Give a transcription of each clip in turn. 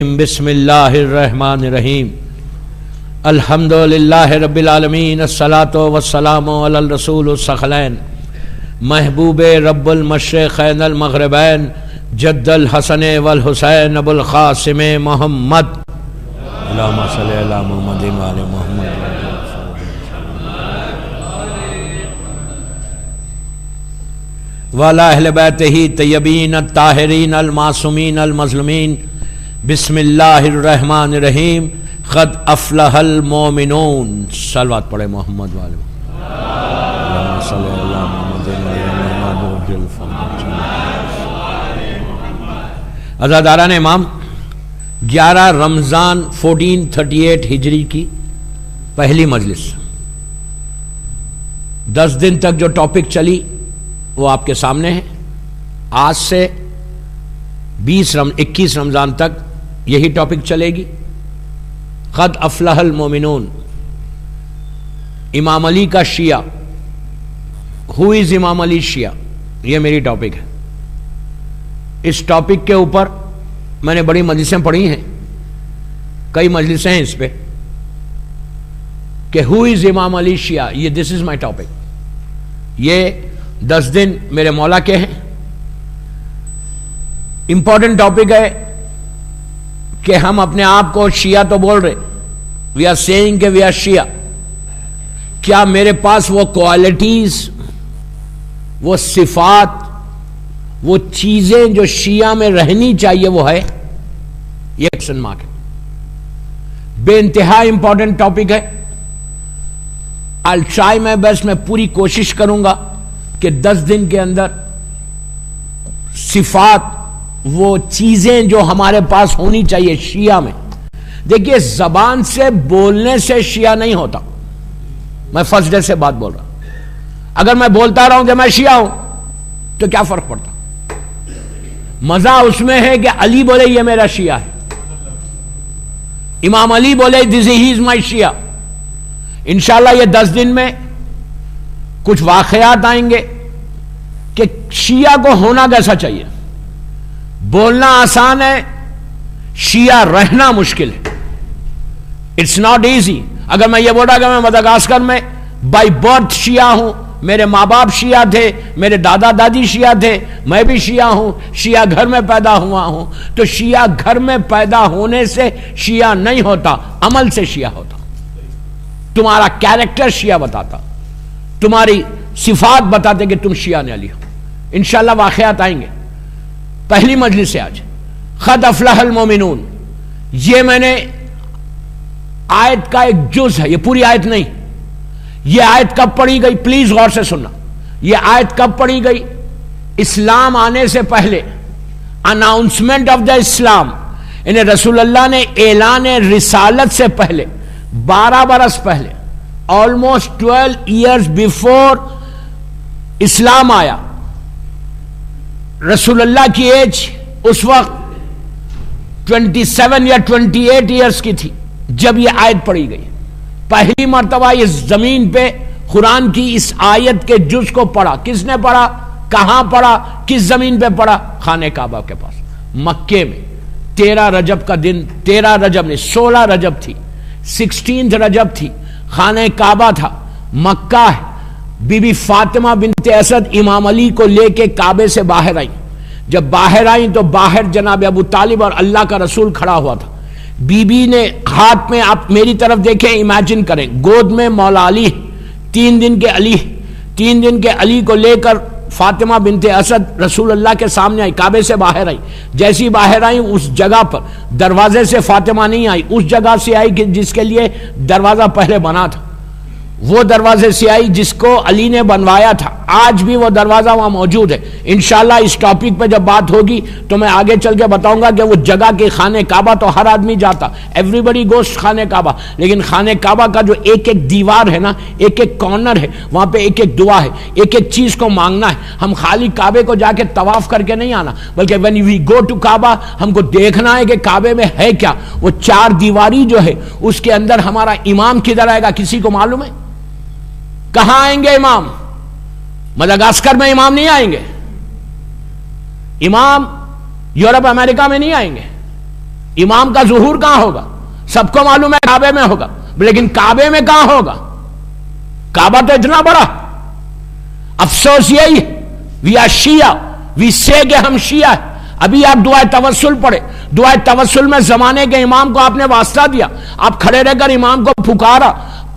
بسم اللہ الرحمن الرحیم الحمدللہ رب العالمین الصلاۃ والسلام علی الرسول الثقلین محبوب رب المشرقین المغربین جد الحسن والحسین ابو القاسم محمد اللہم صلی علی محمد وعلی محمد وعلی اہل بیتہ طیبین الطاہرین المعصومین المظلومین بسم اللہ الرحمن الرحیم قد افلح المومنون صلوات پڑھے محمد والے عزاداران امام 11 رمضان 1438 ہجری کی پہلی مجلس 10 دن تک جو ٹاپک چلی وہ آپ کے سامنے ہے. آج سے 21 رمضان تک یہی ٹاپک چلے گی. قد افلح المومنون، امام علی کا شیعہ، ہو از امام علی شیعہ، یہ میری ٹاپک ہے. اس ٹاپک کے اوپر میں نے بڑی مجلسیں پڑھی ہیں، کئی مجلسیں ہیں اس پہ کہ ہو از امام علی شیعہ. یہ دس از مائی ٹاپک. یہ 10 دن میرے مولا کے ہیں. امپورٹنٹ ٹاپک ہے کہ ہم اپنے آپ کو شیعہ تو بول رہے، وی آر سیئنگ کہ وی آر شیعہ. کیا میرے پاس وہ کوالٹیز، وہ صفات، وہ چیزیں جو شیعہ میں رہنی چاہیے وہ ہے؟ یہ ایکشن مارک ہے. بے انتہا امپورٹنٹ ٹاپک ہے. I'll try my best. میں پوری کوشش کروں گا کہ 10 دن کے اندر صفات، وہ چیزیں جو ہمارے پاس ہونی چاہیے شیعہ میں. دیکھیے، زبان سے بولنے سے شیعہ نہیں ہوتا. میں فرسٹ ڈے سے بات بول رہا ہوں. اگر میں بولتا رہا ہوں کہ میں شیعہ ہوں تو کیا فرق پڑتا؟ مزہ اس میں ہے کہ علی بولے یہ میرا شیعہ ہے، امام علی بولے دس از مائی شیعہ. انشاءاللہ یہ 10 دن میں کچھ واقعات آئیں گے کہ شیعہ کو ہونا کیسا چاہیے. بولنا آسان ہے، شیعہ رہنا مشکل ہے. It's not easy. اگر میں یہ بولا کہ میں مدغاسکر میں بائی برتھ شیعہ ہوں، میرے ماں باپ شیعہ تھے، میرے دادا دادی شیعہ تھے، میں بھی شیعہ ہوں، شیعہ گھر میں پیدا ہوا ہوں، تو شیعہ گھر میں پیدا ہونے سے شیعہ نہیں ہوتا، عمل سے شیعہ ہوتا. تمہارا کیریکٹر شیعہ بتاتا، تمہاری صفات بتاتے کہ تم شیعہ نے علی ہو. انشاءاللہ واقعات آئیں گے. پہلی مجلس سے آج قد افلح المومنون. یہ میں نے آیت کا ایک جز ہے، یہ پوری آیت نہیں. یہ آیت کب پڑھی گئی؟ پلیز غور سے سننا. یہ آیت کب پڑھی گئی؟ اسلام آنے سے پہلے، اناؤنسمنٹ آف دا اسلام، یعنی رسول اللہ نے اعلان رسالت سے پہلے 12 برس پہلے، آلموسٹ 12 ایئرز بیفور اسلام آیا. رسول اللہ کی ایج اس وقت 27 یا 28 ایئرز کی تھی جب یہ آیت پڑھی گئی. پہلی مرتبہ اس زمین پہ قرآن کی اس آیت کے جز کو پڑھا. کس نے پڑھا؟ کہاں پڑھا؟ کس زمین پہ پڑھا؟ خانہ کعبہ کے پاس مکے میں. 13 رجب کا دن، 13 رجب نہیں 16 رجب تھی، 16 رجب تھی. خانہ کعبہ تھا، مکہ ہے. بی بی فاطمہ بنت اسد امام علی کو لے کے کعبے سے باہر آئی. جب باہر آئیں تو باہر جناب ابو طالب اور اللہ کا رسول کھڑا ہوا تھا. بی بی نے ہاتھ میں، آپ میری طرف دیکھیں، امیجن کریں، گود میں مولا علی، 3 دن کے علی، 3 دن کے علی کو لے کر فاطمہ بنت اسد رسول اللہ کے سامنے آئی، کعبے سے باہر آئی. جیسی باہر آئی اس جگہ پر دروازے سے فاطمہ نہیں آئی، اس جگہ سے آئی کہ جس کے لیے دروازہ پہلے بنا تھا. وہ دروازے سے آئی جس کو علی نے بنوایا تھا. آج بھی وہ دروازہ وہاں موجود ہے. انشاءاللہ اس ٹاپک پہ جب بات ہوگی تو میں آگے چل کے بتاؤں گا کہ وہ جگہ کے خانہ کعبہ تو ہر آدمی جاتا، ایوری بڈی گوز خانہ کعبہ، لیکن خانہ کعبہ کا جو ایک ایک دیوار ہے نا، ایک ایک کارنر ہے، وہاں پہ ایک ایک دعا ہے، ایک ایک چیز کو مانگنا ہے. ہم خالی کعبے کو جا کے طواف کر کے نہیں آنا، بلکہ when we go to کعبہ ہم کو دیکھنا ہے کہ کعبے میں ہے کیا. وہ 4 دیواری جو ہے اس کے اندر ہمارا امام کدھر آئے گا کسی کو معلوم ہے؟ کہاں آئیں گے امام؟ مدغاسکر میں امام نہیں آئیں گے، امام یورپ امریکہ میں نہیں آئیں گے، امام کا ظہور کہاں ہوگا؟ سب کو معلوم ہے کعبے میں ہوگا، لیکن کعبے میں کہاں ہوگا؟ کعبہ تو اتنا بڑا. افسوس یہی وی آر شیعہ، وی سے کہ ہم شیعہ ہے. ابھی آپ دعائے توسل پڑھے، دعائے توسل میں زمانے کے امام کو آپ نے واسطہ دیا، آپ کھڑے رہ کر امام کو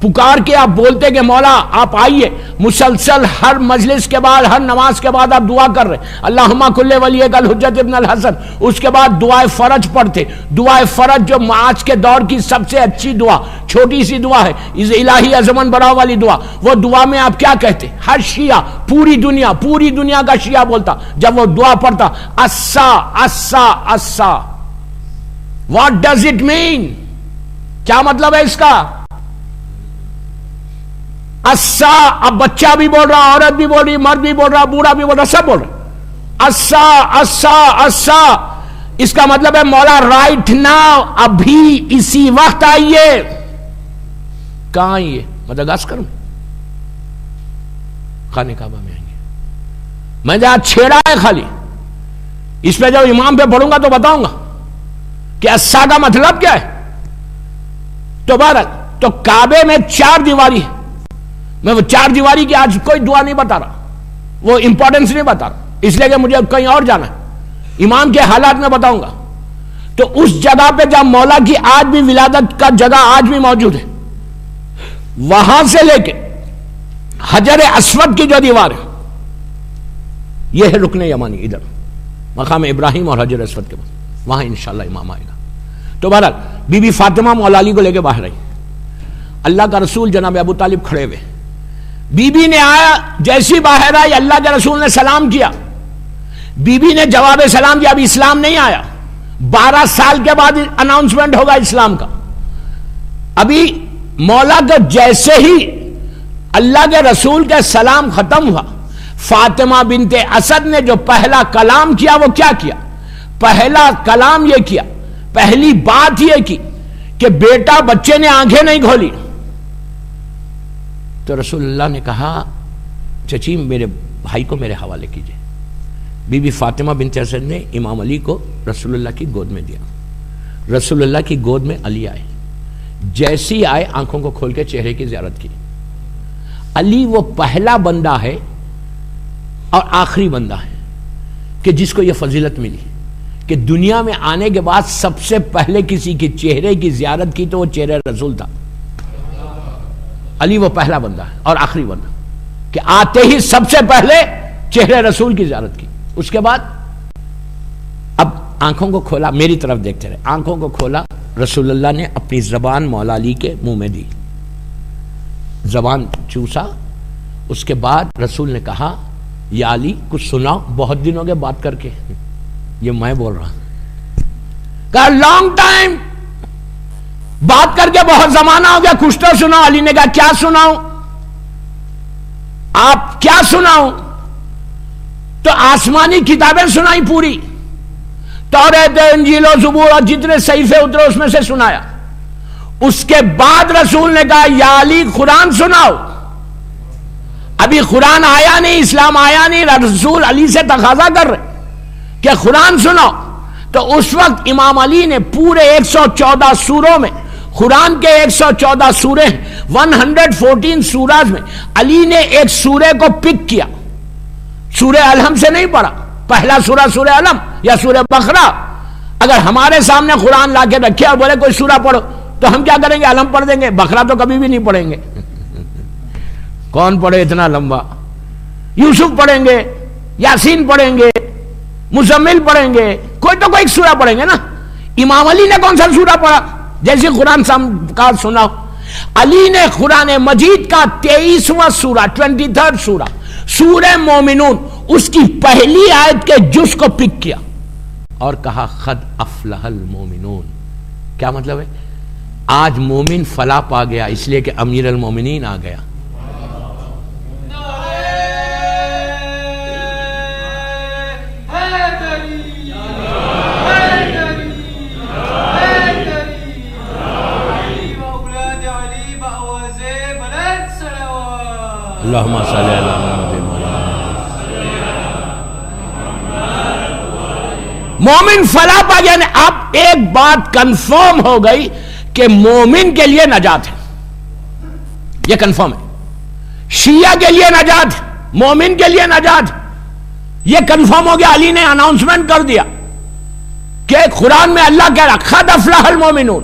پکار کے آپ بولتے کہ مولا آپ آئیے. مسلسل ہر مجلس کے بعد، ہر نماز کے بعد آپ دعا کر رہے اللہم کل ولیک الحجۃ ابن الحسن. اس کے بعد دعائے فرج پڑھتے. دعائے فرج جو آج کے دور کی سب سے اچھی دعا، چھوٹی سی دعا ہے، اس الہی عظمت بڑا والی دعا. وہ دعا میں آپ کیا کہتے؟ ہر شیعہ، پوری دنیا کا شیعہ بولتا جب وہ دعا پڑھتا اسا اسا اسا. What does it mean? کیا مطلب ہے اس کا؟ اسا. اب بچہ بھی بول رہا، عورت بھی بول رہی، مرد بھی بول رہا، بوڑھا بھی بول رہا، سب بول رہے اسا اسا اسا. اس کا مطلب ہے مولا رائٹ ناؤ، ابھی اسی وقت آئیے. کہاں آئیے؟ مدغاسکر میں، خانہ کعبہ میں آئیں گے. میں جہاں چھیڑا ہے خالی اس پہ جب امام پہ پڑھوں گا تو بتاؤں گا کہ اسا کا مطلب کیا ہے. تو بہرحال تو کعبے میں 4 دیواری ہے. میں وہ 4 دیواری کی آج کوئی دعا نہیں بتا رہا، وہ امپورٹنس نہیں بتا رہا، اس لیے کہ مجھے کہیں اور جانا ہے. امام کے حالات میں بتاؤں گا. تو اس جگہ پہ جہاں مولا کی آج بھی ولادت کا جگہ آج بھی موجود ہے، وہاں سے لے کے حجر اسود کی جو دیوار ہے، یہ ہے رکن یمانی، ادھر مقام ابراہیم اور حجر اسود کے بعد وہاں انشاءاللہ امام آئے گا. تو بہرحال بی بی فاطمہ مولا علی کو لے کے باہر آئی. اللہ کا رسول جناب ابو طالب کھڑے ہوئے. بی بی نے آیا، جیسی باہر آئی اللہ کے رسول نے سلام کیا. بی بی نے جواب سلام دیا. ابھی اسلام نہیں آیا، 12 سال کے بعد اناؤنسمنٹ ہوگا اسلام کا. ابھی مولا کا جیسے ہی اللہ کے رسول کے سلام ختم ہوا، فاطمہ بنت اسد نے جو پہلا کلام کیا وہ کیا کیا؟ پہلا کلام یہ کیا، پہلی بات یہ کی کہ بیٹا بچے نے آنکھیں نہیں کھولی. تو رسول اللہ نے کہا چچی میرے بھائی کو میرے حوالے کیجئے. بی بی فاطمہ بنت اسد نے امام علی کو رسول اللہ کی گود میں دیا. رسول اللہ کی گود میں علی آئے. جیسی آئے آنکھوں کو کھول کے چہرے کی زیارت کی. علی وہ پہلا بندہ ہے اور آخری بندہ ہے کہ جس کو یہ فضیلت ملی کہ دنیا میں آنے کے بعد سب سے پہلے کسی کے چہرے کی زیارت کی تو وہ چہرے رسول تھا. علی وہ پہلا بندہ ہے اور آخری بندہ کہ آتے ہی سب سے پہلے چہرے رسول کی زیارت کی. اس کے بعد اب آنکھوں کو کھولا، میری طرف دیکھتے رہے. آنکھوں کو کھولا، رسول اللہ نے اپنی زبان مولا علی کے منہ میں دی، زبان چوسا. اس کے بعد رسول نے کہا یا علی کچھ سناؤ، بہت دن ہو گئے بات کر کے. یہ میں بول رہا کہا لانگ ٹائم بات کر کے بہت زمانہ ہو گیا، کچھ تو سناؤ. علی نے کہا کیا سناؤں؟ آپ کیا سناؤں؟ تو آسمانی کتابیں سنائی پوری، توریت، انجیل و زبور اور جتنے صحیفے اترے اس میں سے سنایا. اس کے بعد رسول نے کہا یا علی قرآن سناؤ. ابھی قرآن آیا نہیں، اسلام آیا نہیں، رسول علی سے تقاضا کر رہے کہ قرآن سناؤ. تو اس وقت امام علی نے پورے 114 سوروں میں، قرآن کے 114 سورے ہیں، 114 سوراز میں علی نے ایک سورے کو پک کیا. سورہ الحم سے نہیں پڑھا، پہلا سورہ سورہ الحم یا سورہ بقرہ. اگر ہمارے سامنے قرآن لا کے رکھے اور بولے کوئی سورہ پڑھو تو ہم کیا کریں گے؟ الحم پڑھ دیں گے، بقرہ تو کبھی بھی نہیں پڑھیں گے. کون پڑھے اتنا لمبا؟ یوسف پڑھیں گے، یاسین پڑھیں گے، مزمل پڑھیں گے، کوئی تو کوئی سورہ پڑھیں گے نا. امام علی نے کون سا سورہ پڑھا؟ جیسے قرآن کا سنا. علی نے قرآن مجید کا 23واں سورہ، 23rd سورہ، سورہ مومنون، اس کی پہلی آیت کے جز کو پک کیا اور کہا قد افلح المومنون. کیا مطلب ہے؟ آج مومن فلاح پا گیا اس لیے کہ امیر المومنین آ گیا. اللہم صلی علی محمد. مومن فلاح پا گیا. آپ ایک بات کنفرم ہو گئی کہ مومن کے لیے نجات ہے، یہ کنفرم ہے. شیعہ کے لیے نجات ہے، مومن کے لیے نجات ہے، یہ کنفرم ہو گیا. علی نے اناؤنسمنٹ کر دیا کہ قرآن میں اللہ کہہ رہا قد افلح المومنون،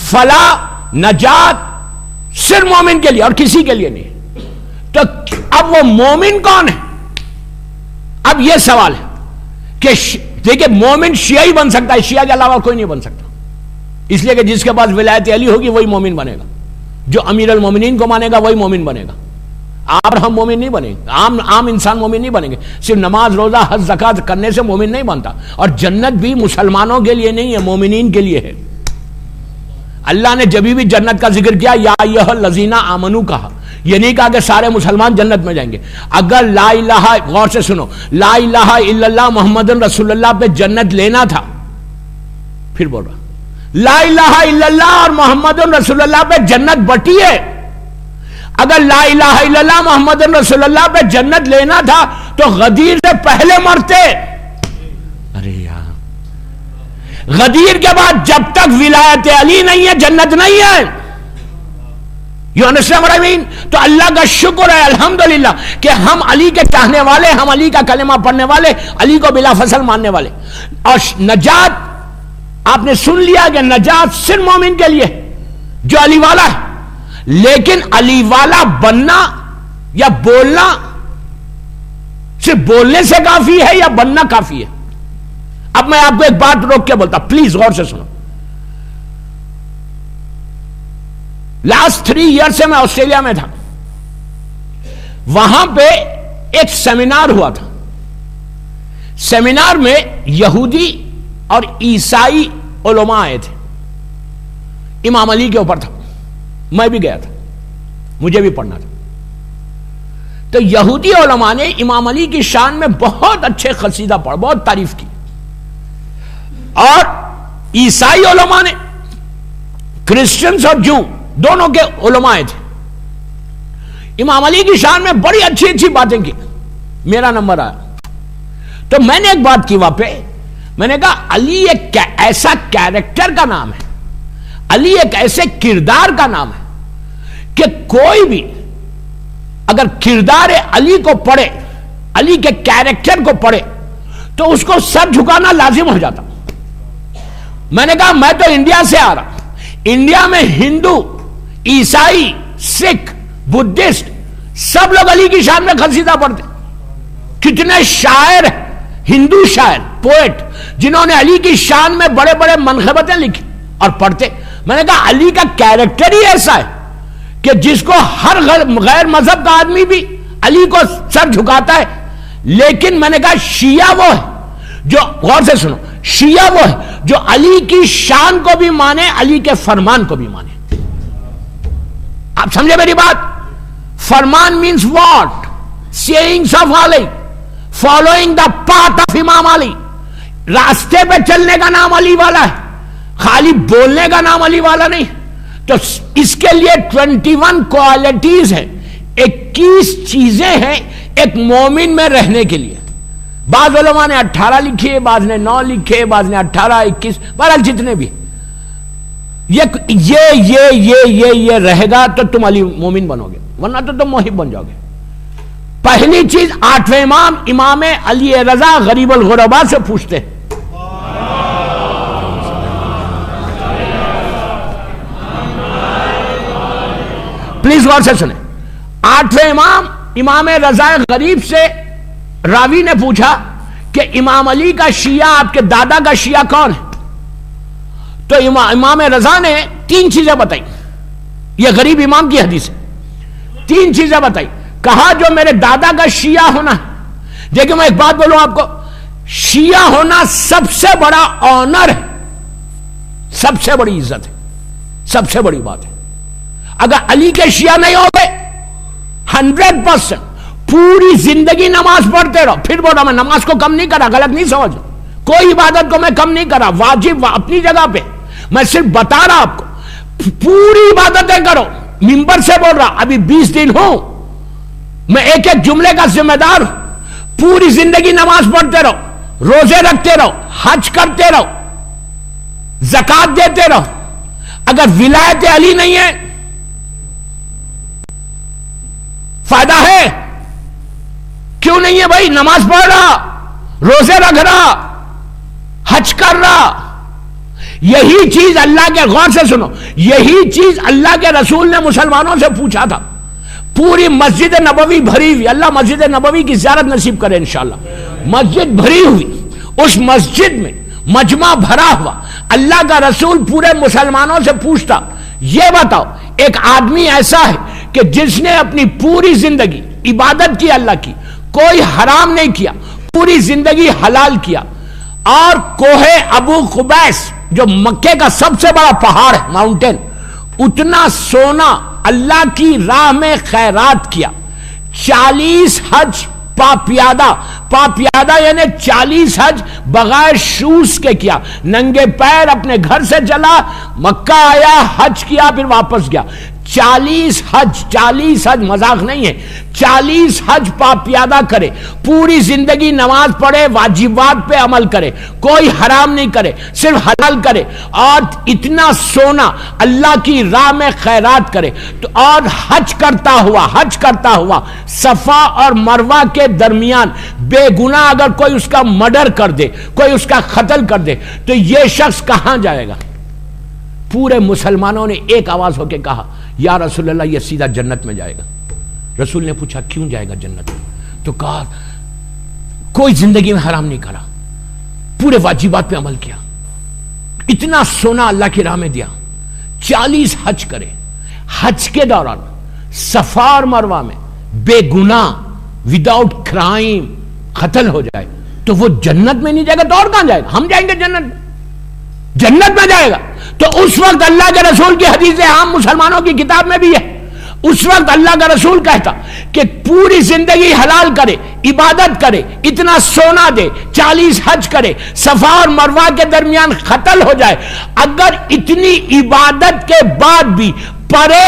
فلاح نجات صرف مومن کے لیے اور کسی کے لیے نہیں. تو اب وہ مومن کون ہے؟ اب یہ سوال ہے کہ دیکھیں مومن شیعہ ہی بن سکتا ہے، شیعہ کے علاوہ کوئی نہیں بن سکتا، اس لیے کہ جس کے پاس ولایت علی ہوگی وہی مومن بنے گا، جو امیر المومنین کو مانے گا وہی مومن بنے گا. آپ ہم مومن نہیں بنیں گے، عام انسان مومن نہیں بنیں گے. صرف نماز روزہ حج زکات کرنے سے مومن نہیں بنتا. اور جنت بھی مسلمانوں کے لیے نہیں ہے، مومنین کے لیے ہے. اللہ نے جبھی بھی جنت کا ذکر کیا یا ایھا الذین آمنو کہا، یہ نہیں کہا کہ سارے مسلمان جنت میں جائیں گے. اگر لا الہ، غور سے سنو، لا الہ الا اللہ محمد رسول اللہ پہ جنت لینا تھا، پھر بول رہا لا الہ الا اللہ اور محمد رسول اللہ پہ جنت بٹی ہے. اگر لا الہ الا اللہ محمد رسول اللہ پہ جنت لینا تھا تو غدیر سے پہلے مرتے. ارے یار، غدیر کے بعد جب تک ولایت علی نہیں ہے جنت نہیں ہے. You understand what I mean؟ تو اللہ کا شکر ہے الحمدللہ کہ ہم علی کے چاہنے والے، ہم علی کا کلمہ پڑھنے والے، علی کو بلا فصل ماننے والے. اور نجات آپ نے سن لیا کہ نجات صرف مومن کے لیے جو علی والا ہے. لیکن علی والا بننا یا بولنا صرف بولنے سے کافی ہے یا بننا کافی ہے؟ اب میں آپ کو ایک بات روک کے بولتا، پلیز غور سے سنو. لاسٹ 3 ایئر سے میں آسٹریلیا میں تھا، وہاں پہ ایک سیمینار ہوا تھا. سیمینار میں یہودی اور عیسائی علماء آئے تھے، امام علی کے اوپر تھا. میں بھی گیا تھا، مجھے بھی پڑھنا تھا. تو یہودی علماء نے امام علی کی شان میں بہت اچھے قصیدہ پڑھ، بہت تعریف کی. اور عیسائی علماء نے، کرسچنز اور جو دونوں کے علماء تھے، امام علی کی شان میں بڑی اچھی اچھی باتیں کی. میرا نمبر آیا تو میں نے ایک بات کی وہاں پہ، میں نے کہا علی ایک ایسا کیریکٹر کا نام ہے، علی ایک ایسے کردار کا نام ہے کہ کوئی بھی اگر کردار علی کو پڑھے، علی کے کیریکٹر کو پڑھے تو اس کو سر جھکانا لازم ہو جاتا. میں نے کہا میں تو انڈیا سے آ رہا، انڈیا میں ہندو، عیسائی، سکھ، بدھسٹ سب لوگ علی کی شان میں قصیدہ پڑھتے. کتنے شاعر، ہندو شاعر، پوئٹ جنہوں نے علی کی شان میں بڑے بڑے منقبتیں لکھی اور پڑھتے. میں نے کہا علی کا کیریکٹر ہی ایسا ہے کہ جس کو ہر غیر مذہب کا آدمی بھی علی کو سر جھکاتا ہے. لیکن میں نے کہا شیعہ وہ ہے جو، غور سے سنو، شیعہ وہ ہے جو علی کی شان کو بھی مانے، علی کے فرمان کو بھی مانے. آپ سمجھے میری بات؟ فرمان means what? Sayings of Ali, following the path of امام علی. راستے پہ چلنے کا نام علی والا ہے، خالی بولنے کا نام علی والا نہیں. تو اس کے لیے 21 کوالٹیز ہیں، 21 چیزیں ہیں ایک مومن میں رہنے کے لیے. بعض علماء نے 18 لکھے، بعض نے 9 لکھے، بعض نے 18، 21، بہرحال جتنے بھی. یہ رہے گا تو تم علی مومن بنو گے، ورنہ تو تم محب بن جاؤ گے. پہلی چیز 8ویں امام، امام علی رضا غریب الغرباء سے پوچھتے ہیں. پلیز غور سے سنیں. 8ویں امام، امام رضا غریب سے راوی نے پوچھا کہ امام علی کا شیعہ، آپ کے دادا کا شیعہ کون ہے؟ تو امام رضا نے 3 چیزیں بتائی. یہ غریب امام کی حدیث ہے. 3 چیزیں بتائی. کہا جو میرے دادا کا شیعہ ہونا. دیکھیں میں ایک بات بولوں آپ کو، شیعہ ہونا سب سے بڑا آنر ہے، سب سے بڑی عزت ہے، سب سے بڑی بات ہے. اگر علی کے شیعہ نہیں ہو گئے 100% پوری زندگی نماز پڑھتے رہو. پھر بول رہا میں نماز کو کم نہیں کرا، غلط نہیں سمجھو، کوئی عبادت کو میں کم نہیں کرا، واجب اپنی جگہ پہ. میں صرف بتا رہا آپ کو پوری عبادتیں کرو. ممبر سے بول رہا ابھی 20 دن ہوں، میں ایک ایک جملے کا ذمہ دار ہوں. پوری زندگی نماز پڑھتے رہو، روزے رکھتے رہو، حج کرتے رہو. زکات دیتے رہو. اگر ولایت علی نہیں ہے فائدہ ہے؟ کیوں نہیں ہے بھائی؟ نماز پڑھ رہا، روزے رکھ رہا، حج کر رہا. یہی چیز اللہ کے، غور سے سنو، یہی چیز اللہ کے رسول نے مسلمانوں سے پوچھا تھا. پوری مسجد نبوی بھری ہوئی، اللہ مسجد نبوی کی زیارت نصیب کرے انشاءاللہ. مسجد بھری ہوئی، اس مسجد میں مجمع بھرا ہوا، اللہ کا رسول پورے مسلمانوں سے پوچھتا، یہ بتاؤ ایک آدمی ایسا ہے کہ جس نے اپنی پوری زندگی عبادت کی اللہ کی، کوئی حرام نہیں کیا، پوری زندگی حلال کیا، اور کوہ ابو قبیس جو مکے کا سب سے بڑا پہاڑ ہے، ماؤنٹین، اتنا سونا اللہ کی راہ میں خیرات کیا، 40 حج پاپیادہ یعنی 40 حج بغیر شوز کے کیا، ننگے پیر اپنے گھر سے چلا، مکہ آیا، حج کیا، پھر واپس گیا. 40 حج مذاق نہیں ہے، 40 حج پاپیادہ کرے، پوری زندگی نماز پڑھے، واجبات پہ عمل کرے، کوئی حرام نہیں کرے، صرف حلال کرے، اور اتنا سونا اللہ کی راہ میں خیرات کرے. تو اور حج کرتا ہوا صفا اور مروہ کے درمیان بے گناہ اگر کوئی اس کا مرڈر کر دے، کوئی اس کا قتل کر دے، تو یہ شخص کہاں جائے گا؟ پورے مسلمانوں نے ایک آواز ہو کے کہا، یا رسول اللہ یہ سیدھا جنت میں جائے گا. رسول نے پوچھا کیوں جائے گا جنت میں؟ تو کہا کوئی زندگی میں حرام نہیں کرا، پورے واجبات پہ عمل کیا، اتنا سونا اللہ کی راہ میں دیا، 40 حج کرے، حج کے دوران صفا اور مروہ میں بے گناہ وداؤٹ کرائم قتل ہو جائے، تو وہ جنت میں نہیں جائے گا تو اور کہاں جائے گا؟ ہم جائیں گے جنت میں جائے گا. تو اس وقت اللہ کے رسول کی حدیث عام مسلمانوں کی کتاب میں بھی ہے، اس وقت اللہ کا رسول کہتا کہ پوری زندگی حلال کرے، عبادت کرے، اتنا سونا دے، 40 حج کرے، صفا اور مروہ کے درمیان قتل ہو جائے، اگر اتنی عبادت کے بعد بھی پرے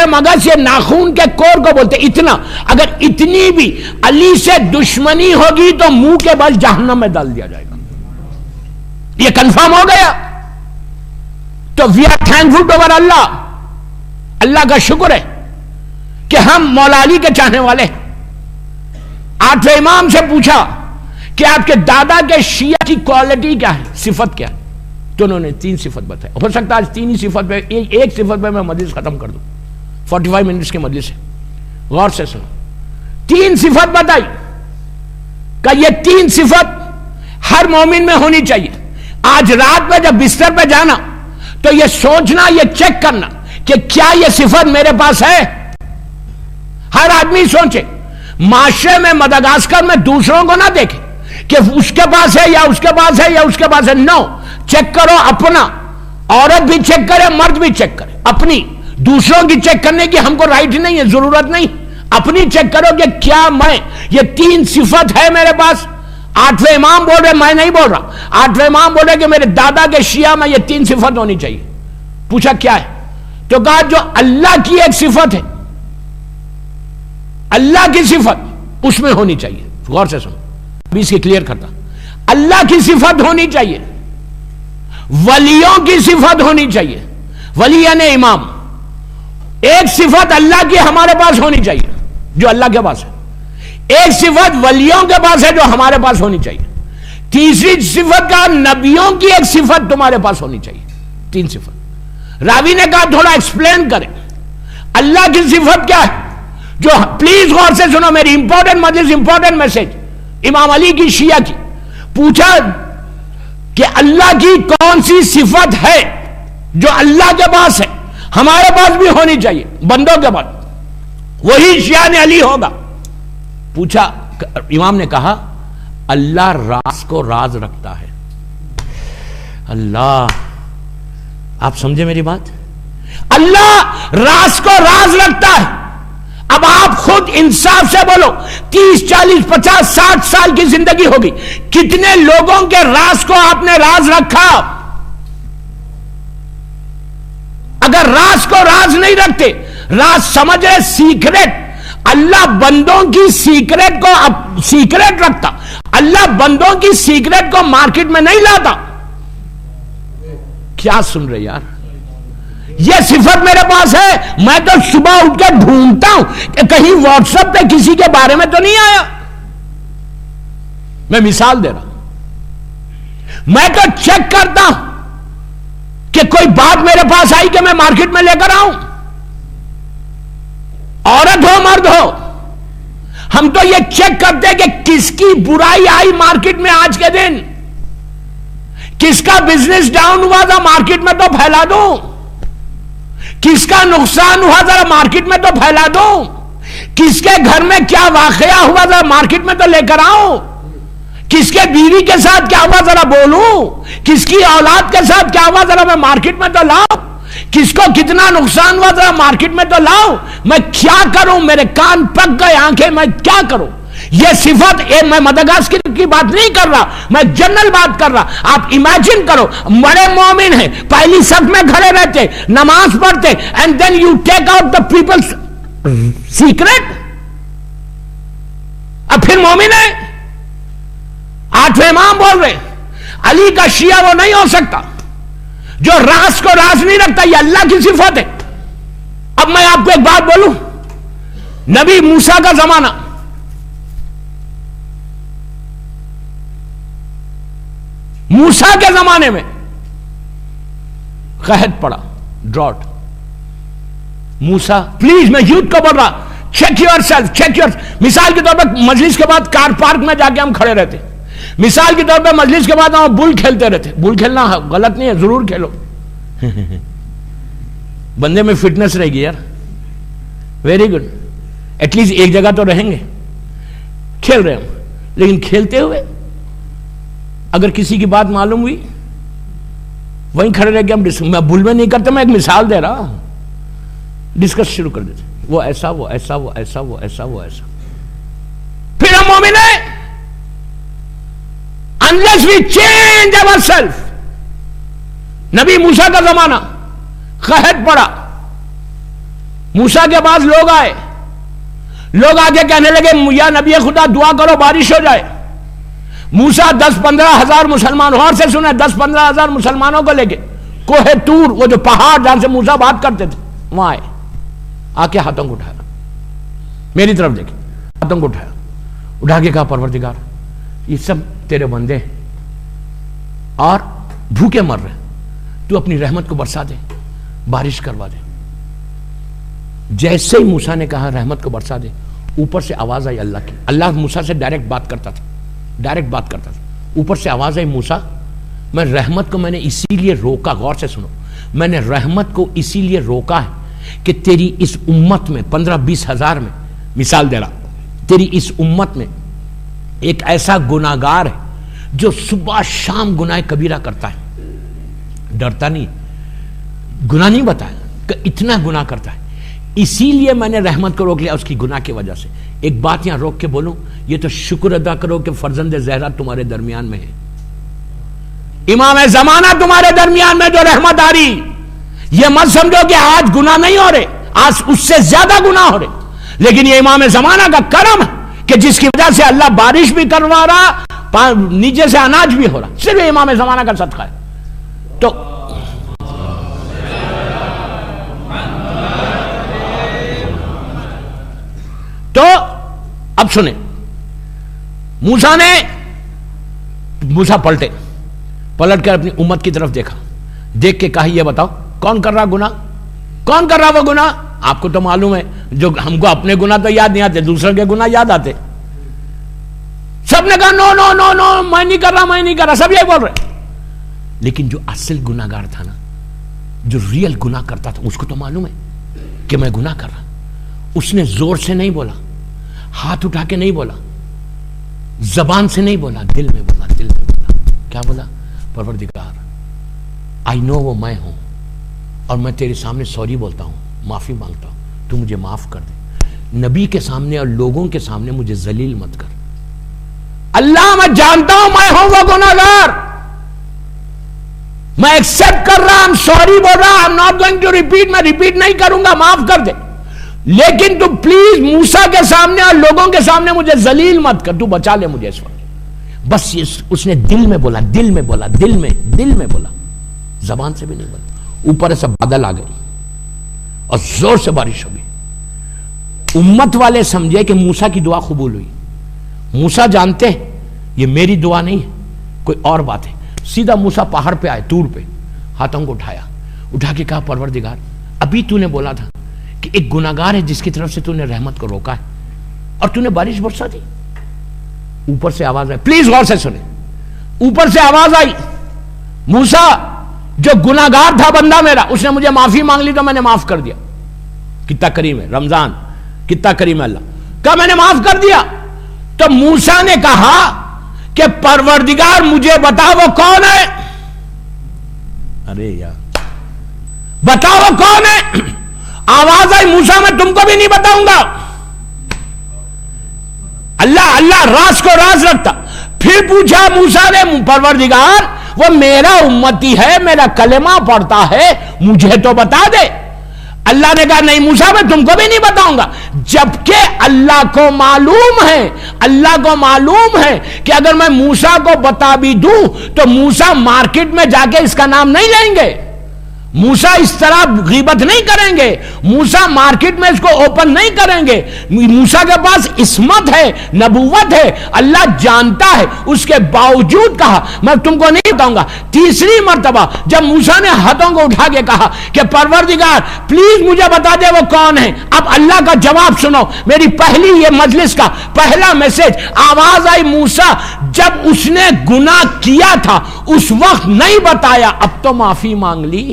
مگز یہ ناخون کے کور کو بولتے، اتنا اگر اتنی بھی علی سے دشمنی ہوگی تو منہ کے بل جہنم میں ڈال دیا جائے گا. یہ کنفرم ہو گیا. تو وی آر تھینکفل ٹو اللہ کا شکر ہے کہ ہم مولا علی کے چاہنے والے ہیں. 8ویں امام سے پوچھا کہ آپ کے دادا کے شیعہ کی کوالٹی کیا ہے، صفت کیا ہے؟ تو انہوں نے 3 صفت بتائی. ہو سکتا ہے آج 3 ہی صفت پہ، ایک صفت پہ میں مجلس ختم کر دوں. 45 منٹس کی مجلس ہے، غور سے سنو. 3 صفت بتائی کہ یہ 3 صفت ہر مومن میں ہونی چاہیے. آج رات میں جب بستر پہ جانا تو یہ سوچنا، یہ چیک کرنا کہ کیا یہ صفت میرے پاس ہے. ہر آدمی سوچے، معاشرے میں مدغاسکر میں دوسروں کو نہ دیکھے کہ اس کے پاس ہے یا اس کے پاس ہے یا اس کے پاس ہے. نو، چیک کرو اپنا. عورت بھی چیک کرے، مرد بھی چیک کرے اپنی. دوسروں کی چیک کرنے کی ہم کو رائٹ نہیں ہے، ضرورت نہیں. اپنی چیک کرو کہ کیا میں یہ 3 صفت ہے میرے پاس. 8ویں امام بول رہے، میں نہیں بول رہا، 8ویں امام بول رہے کہ میرے دادا کے شیعہ میں یہ 3 صفت ہونی چاہیے. پوچھا کیا ہے؟ تو کہا جو اللہ کی ایک صفت ہے، اللہ کی صفت اس میں ہونی چاہیے. غور سے سنو، ابھی اس کی کلیئر کرتا. اللہ کی صفت ہونی چاہیے، ولیوں کی صفت ہونی چاہیے. ولی یعنی امام. ایک صفت اللہ کی ہمارے پاس ہونی چاہیے جو اللہ کے پاس ہے، ایک صفت ولیوں کے پاس ہے جو ہمارے پاس ہونی چاہیے، تیسری صفت کا نبیوں کی ایک صفت تمہارے پاس ہونی چاہیے. 3 صفت. راوی نے کہا تھوڑا ایکسپلین کریں. اللہ کی صفت کیا ہے؟ جو پلیز غور سے سنو، میری امپورٹنٹ مجلس، امپورٹنٹ میسج امام علی کی شیعہ کی. پوچھا کہ اللہ کی کون سی صفت ہے جو اللہ کے پاس ہے ہمارے پاس بھی ہونی چاہیے بندوں کے پاس، وہی شیعہ علی ہوگا. پوچھا، امام نے کہا اللہ راز کو راز رکھتا ہے. اللہ، آپ سمجھے میری بات؟ اللہ راز کو راز رکھتا ہے. اب آپ خود انصاف سے بولو، 30 40 50 60 سال کی زندگی ہوگی، کتنے لوگوں کے راز کو آپ نے راز رکھا؟ اگر راز کو راز نہیں رکھتے، راز سمجھ رہے سیکرٹ، اللہ بندوں کی سیکرٹ کو سیکرٹ رکھتا. اللہ بندوں کی سیکرٹ کو مارکیٹ میں نہیں لاتا. کیا سن رہے یار؟ یہ صفت میرے پاس ہے. میں تو صبح اٹھ کے ڈھونڈتا ہوں کہ کہیں واٹس ایپ پہ کسی کے بارے میں تو نہیں آیا. میں مثال دے رہا ہوں. میں تو چیک کرتا ہوں کہ کوئی بات میرے پاس آئی کہ میں مارکیٹ میں لے کر آؤں. عورت ہو مرد ہو, ہم تو یہ چیک کرتے کہ کس کی برائی آئی مارکیٹ میں آج کے دن, کس کا بزنس ڈاؤن ہوا تھا مارکیٹ میں تو پھیلا دوں, کس کا نقصان ہوا ذرا مارکیٹ میں تو پھیلا دوں, کس کے گھر میں کیا واقعہ ہوا ذرا مارکیٹ میں تو لے کر آؤں, کس کے بیوی کے ساتھ کیا ہوا ذرا بولوں, کس کی اولاد کے ساتھ کیا ہوا ذرا میں مارکیٹ میں تو لاؤں, کس کو کتنا نقصان ہوا ذرا مارکیٹ میں تو لاؤں. میں کیا کروں؟ میرے کان پک گئے, آنکھیں, میں کیا کروں؟ یہ صفت میں مدغاسکر کی بات نہیں کر رہا, میں جنرل بات کر رہا. آپ امیجن کرو, بڑے مومن ہیں, پہلی صف میں کھڑے رہتے, نماز پڑھتے, and then you take out the peoples secret. اب پھر مومن ہے. آٹھویں امام بول رہے علی کا شیعہ وہ نہیں ہو سکتا جو راز کو راز نہیں رکھتا, یہ اللہ کی صفت ہے. اب میں آپ کو ایک بات بولوں, نبی موسیٰ کا زمانہ, موسیٰ کے زمانے میں قحط پڑا, ڈراٹ. موسیٰ, پلیز میں یوتھ کو بول رہا, check your self, check your. مثال کے طور پر مجلس کے بعد کار پارک میں جا کے ہم کھڑے رہتے, مثال کے طور پر مجلس کے بعد ہم بل کھیلتے رہتے. بل کھیلنا غلط نہیں ہے, ضرور کھیلو, بندے میں فٹنس رہے گی یار. ویری گڈ, ایٹ لیسٹ ایک جگہ تو رہیں گے. کھیل رہے ہم, لیکن کھیلتے ہوئے اگر کسی کی بات معلوم ہوئی, وہیں کھڑے رہ کے ہم میں بھول میں نہیں کرتا, میں ایک مثال دے رہا ہوں, ڈسکس شروع کر دیتے, وہ ایسا, وہ ایسا, وہ ایسا, وہ ایسا, وہ ایسا. پھر ہم مومن ہیں unless we change ourselves. نبی موسیٰ کا زمانہ, قحط پڑا, موسیٰ کے پاس لوگ آئے, لوگ آگے کہنے لگے یا نبی خدا دعا کرو بارش ہو جائے. موسیٰ 10-15 ہزار مسلمان, اور سے سنیں, 10-15 ہزار مسلمانوں کو لے کے کوہ طور, وہ جو پہاڑ جہاں سے موسیٰ بات کرتے تھے, وہاں آئے. آ کے ہاتھوں کو اٹھایا, میری طرف دیکھیں, ہاتھوں کو اٹھایا, اٹھا کے کہا پروردگار یہ سب تیرے بندے ہیں اور بھوکے مر رہے ہیں, تو اپنی رحمت کو برسا دے, بارش کروا دے. جیسے ہی موسیٰ نے کہا رحمت کو برسا دے, اوپر سے آواز آئی اللہ کی. اللہ موسیٰ سے ڈائریکٹ بات کرتا تھا, ڈائریکٹ بات کرتا تھا. اوپر سے آواز آئی, موسیٰ میں رحمت کو میں نے اسی لیے روکا, غور سے سنو, میں نے رحمت کو اسی لیے روکا ہے کہ تیری اس امت میں 15-20 ہزار میں, مثال دے رہا, تیری اس امت میں ایک ایسا گناہگار ہے جو صبح شام گناہ کبیرہ کرتا ہے, ڈرتا نہیں, گناہ نہیں بتایا کہ اتنا گناہ کرتا ہے, اسی لیے میں نے رحمت کو روک لیا اس کی گناہ کی وجہ سے. ایک بات یہاں روک کے بولوں, یہ تو شکر ادا کرو کہ فرزند زہرا تمہارے درمیان میں ہے, امام زمانہ تمہارے درمیان میں جو رحمت آ رہی. یہ مت سمجھو کہ آج گناہ نہیں ہو رہے, آج اس سے زیادہ گناہ ہو رہے, لیکن یہ امام زمانہ کا کرم ہے کہ جس کی وجہ سے اللہ بارش بھی کروا رہا, نیچے سے اناج بھی ہو رہا, صرف امام زمانہ کا صدقہ ہے. تو اب سنیں, موسیٰ پلٹ کر اپنی امت کی طرف دیکھا, دیکھ کے کہا یہ بتاؤ کون کر رہا گناہ, کون کر رہا وہ گناہ. آپ کو تو معلوم ہے, جو ہم کو اپنے گناہ تو یاد نہیں آتے, دوسرے کے گناہ یاد آتے. سب نے کہا نو نو نو نو, میں نہیں کر رہا, میں نہیں کر رہا, سب یہی بول رہے. لیکن جو اصل گناہ گار تھا نا, جو ریئل گناہ کرتا تھا, اس کو تو معلوم ہے کہ میں گناہ کر رہا. اس نے زور سے نہیں بولا, ہاتھ اٹھا کے نہیں بولا, زبان سے نہیں بولا, دل میں بولا, دل میں بولا. کیا بولا؟ پروردگار آئی نو وہ میں ہوں, اور میں تیرے سامنے سوری بولتا ہوں, معافی مانگتا ہوں, تو مجھے معاف کر دے. نبی کے سامنے اور لوگوں کے سامنے مجھے ذلیل مت کر. اللہ میں جانتا ہوں میں ہوں وہ گناہگار, میں ایکسپٹ کر رہا, I'm sorry بول رہا, I'm not going to repeat, میں ریپیٹ نہیں کروں گا, معاف کر دے. لیکن تو پلیز موسیٰ کے سامنے اور لوگوں کے سامنے مجھے ذلیل مت کر, تو بچا لے مجھے اس وقت. بس اس نے دل میں بولا, دل میں بولا, دل میں بولا, زبان سے بھی نہیں بنتا. اوپر سے بادل آ گئے اور زور سے بارش ہو گئی. امت والے سمجھے کہ موسیٰ کی دعا قبول ہوئی. موسیٰ جانتے ہیں یہ میری دعا نہیں ہے، کوئی اور بات ہے. سیدھا موسیٰ پہاڑ پہ آئے، طور پہ ہاتھوں کو اٹھا کے کہا پروردگار ابھی تو نے بولا تھا کہ ایک گناہگار ہے جس کی طرف سے تو نے رحمت کو روکا ہے اور تو نے بارش برسا دی. اوپر سے آواز آئی، پلیز غور سے سنیں. اوپر سے آواز آئی، موسیٰ جو گناہگار تھا بندہ میرا، اس نے مجھے معافی مانگ لی تو میں نے معاف کر دیا. کتنا کریم ہے رمضان، کتنا کریم ہے اللہ. کہا میں نے معاف کر دیا. تو موسیٰ نے کہا کہ پروردگار مجھے بتا وہ کون ہے. ارے یار بتاؤ وہ کون ہے. آواز آئی، موسیٰ میں تم کو بھی نہیں بتاؤں گا. اللہ راز کو راز رکھتا. پھر پوچھا موسیٰ نے، پروردگار وہ میرا امتی ہے، میرا کلمہ پڑھتا ہے، مجھے تو بتا دے. اللہ نے کہا نہیں موسیٰ میں تم کو بھی نہیں بتاؤں گا. جبکہ اللہ کو معلوم ہے کہ اگر میں موسیٰ کو بتا بھی دوں تو موسیٰ مارکیٹ میں جا کے اس کا نام نہیں لیں گے، موسیٰ اس طرح غیبت نہیں کریں گے، موسیٰ مارکیٹ میں اس کو اوپن نہیں کریں گے. موسیٰ کے پاس عصمت ہے، نبوت ہے، اللہ جانتا ہے. اس کے باوجود کہا میں تم کو نہیں بتاؤں گا. تیسری مرتبہ جب موسیٰ نے ہاتھوں کو اٹھا کے کہا کہ پروردگار پلیز مجھے بتا دے وہ کون ہے. اب اللہ کا جواب سنو، میری پہلی یہ مجلس کا پہلا میسج. آواز آئی موسیٰ جب اس نے گناہ کیا تھا اس وقت نہیں بتایا، اب تو معافی مانگ لی.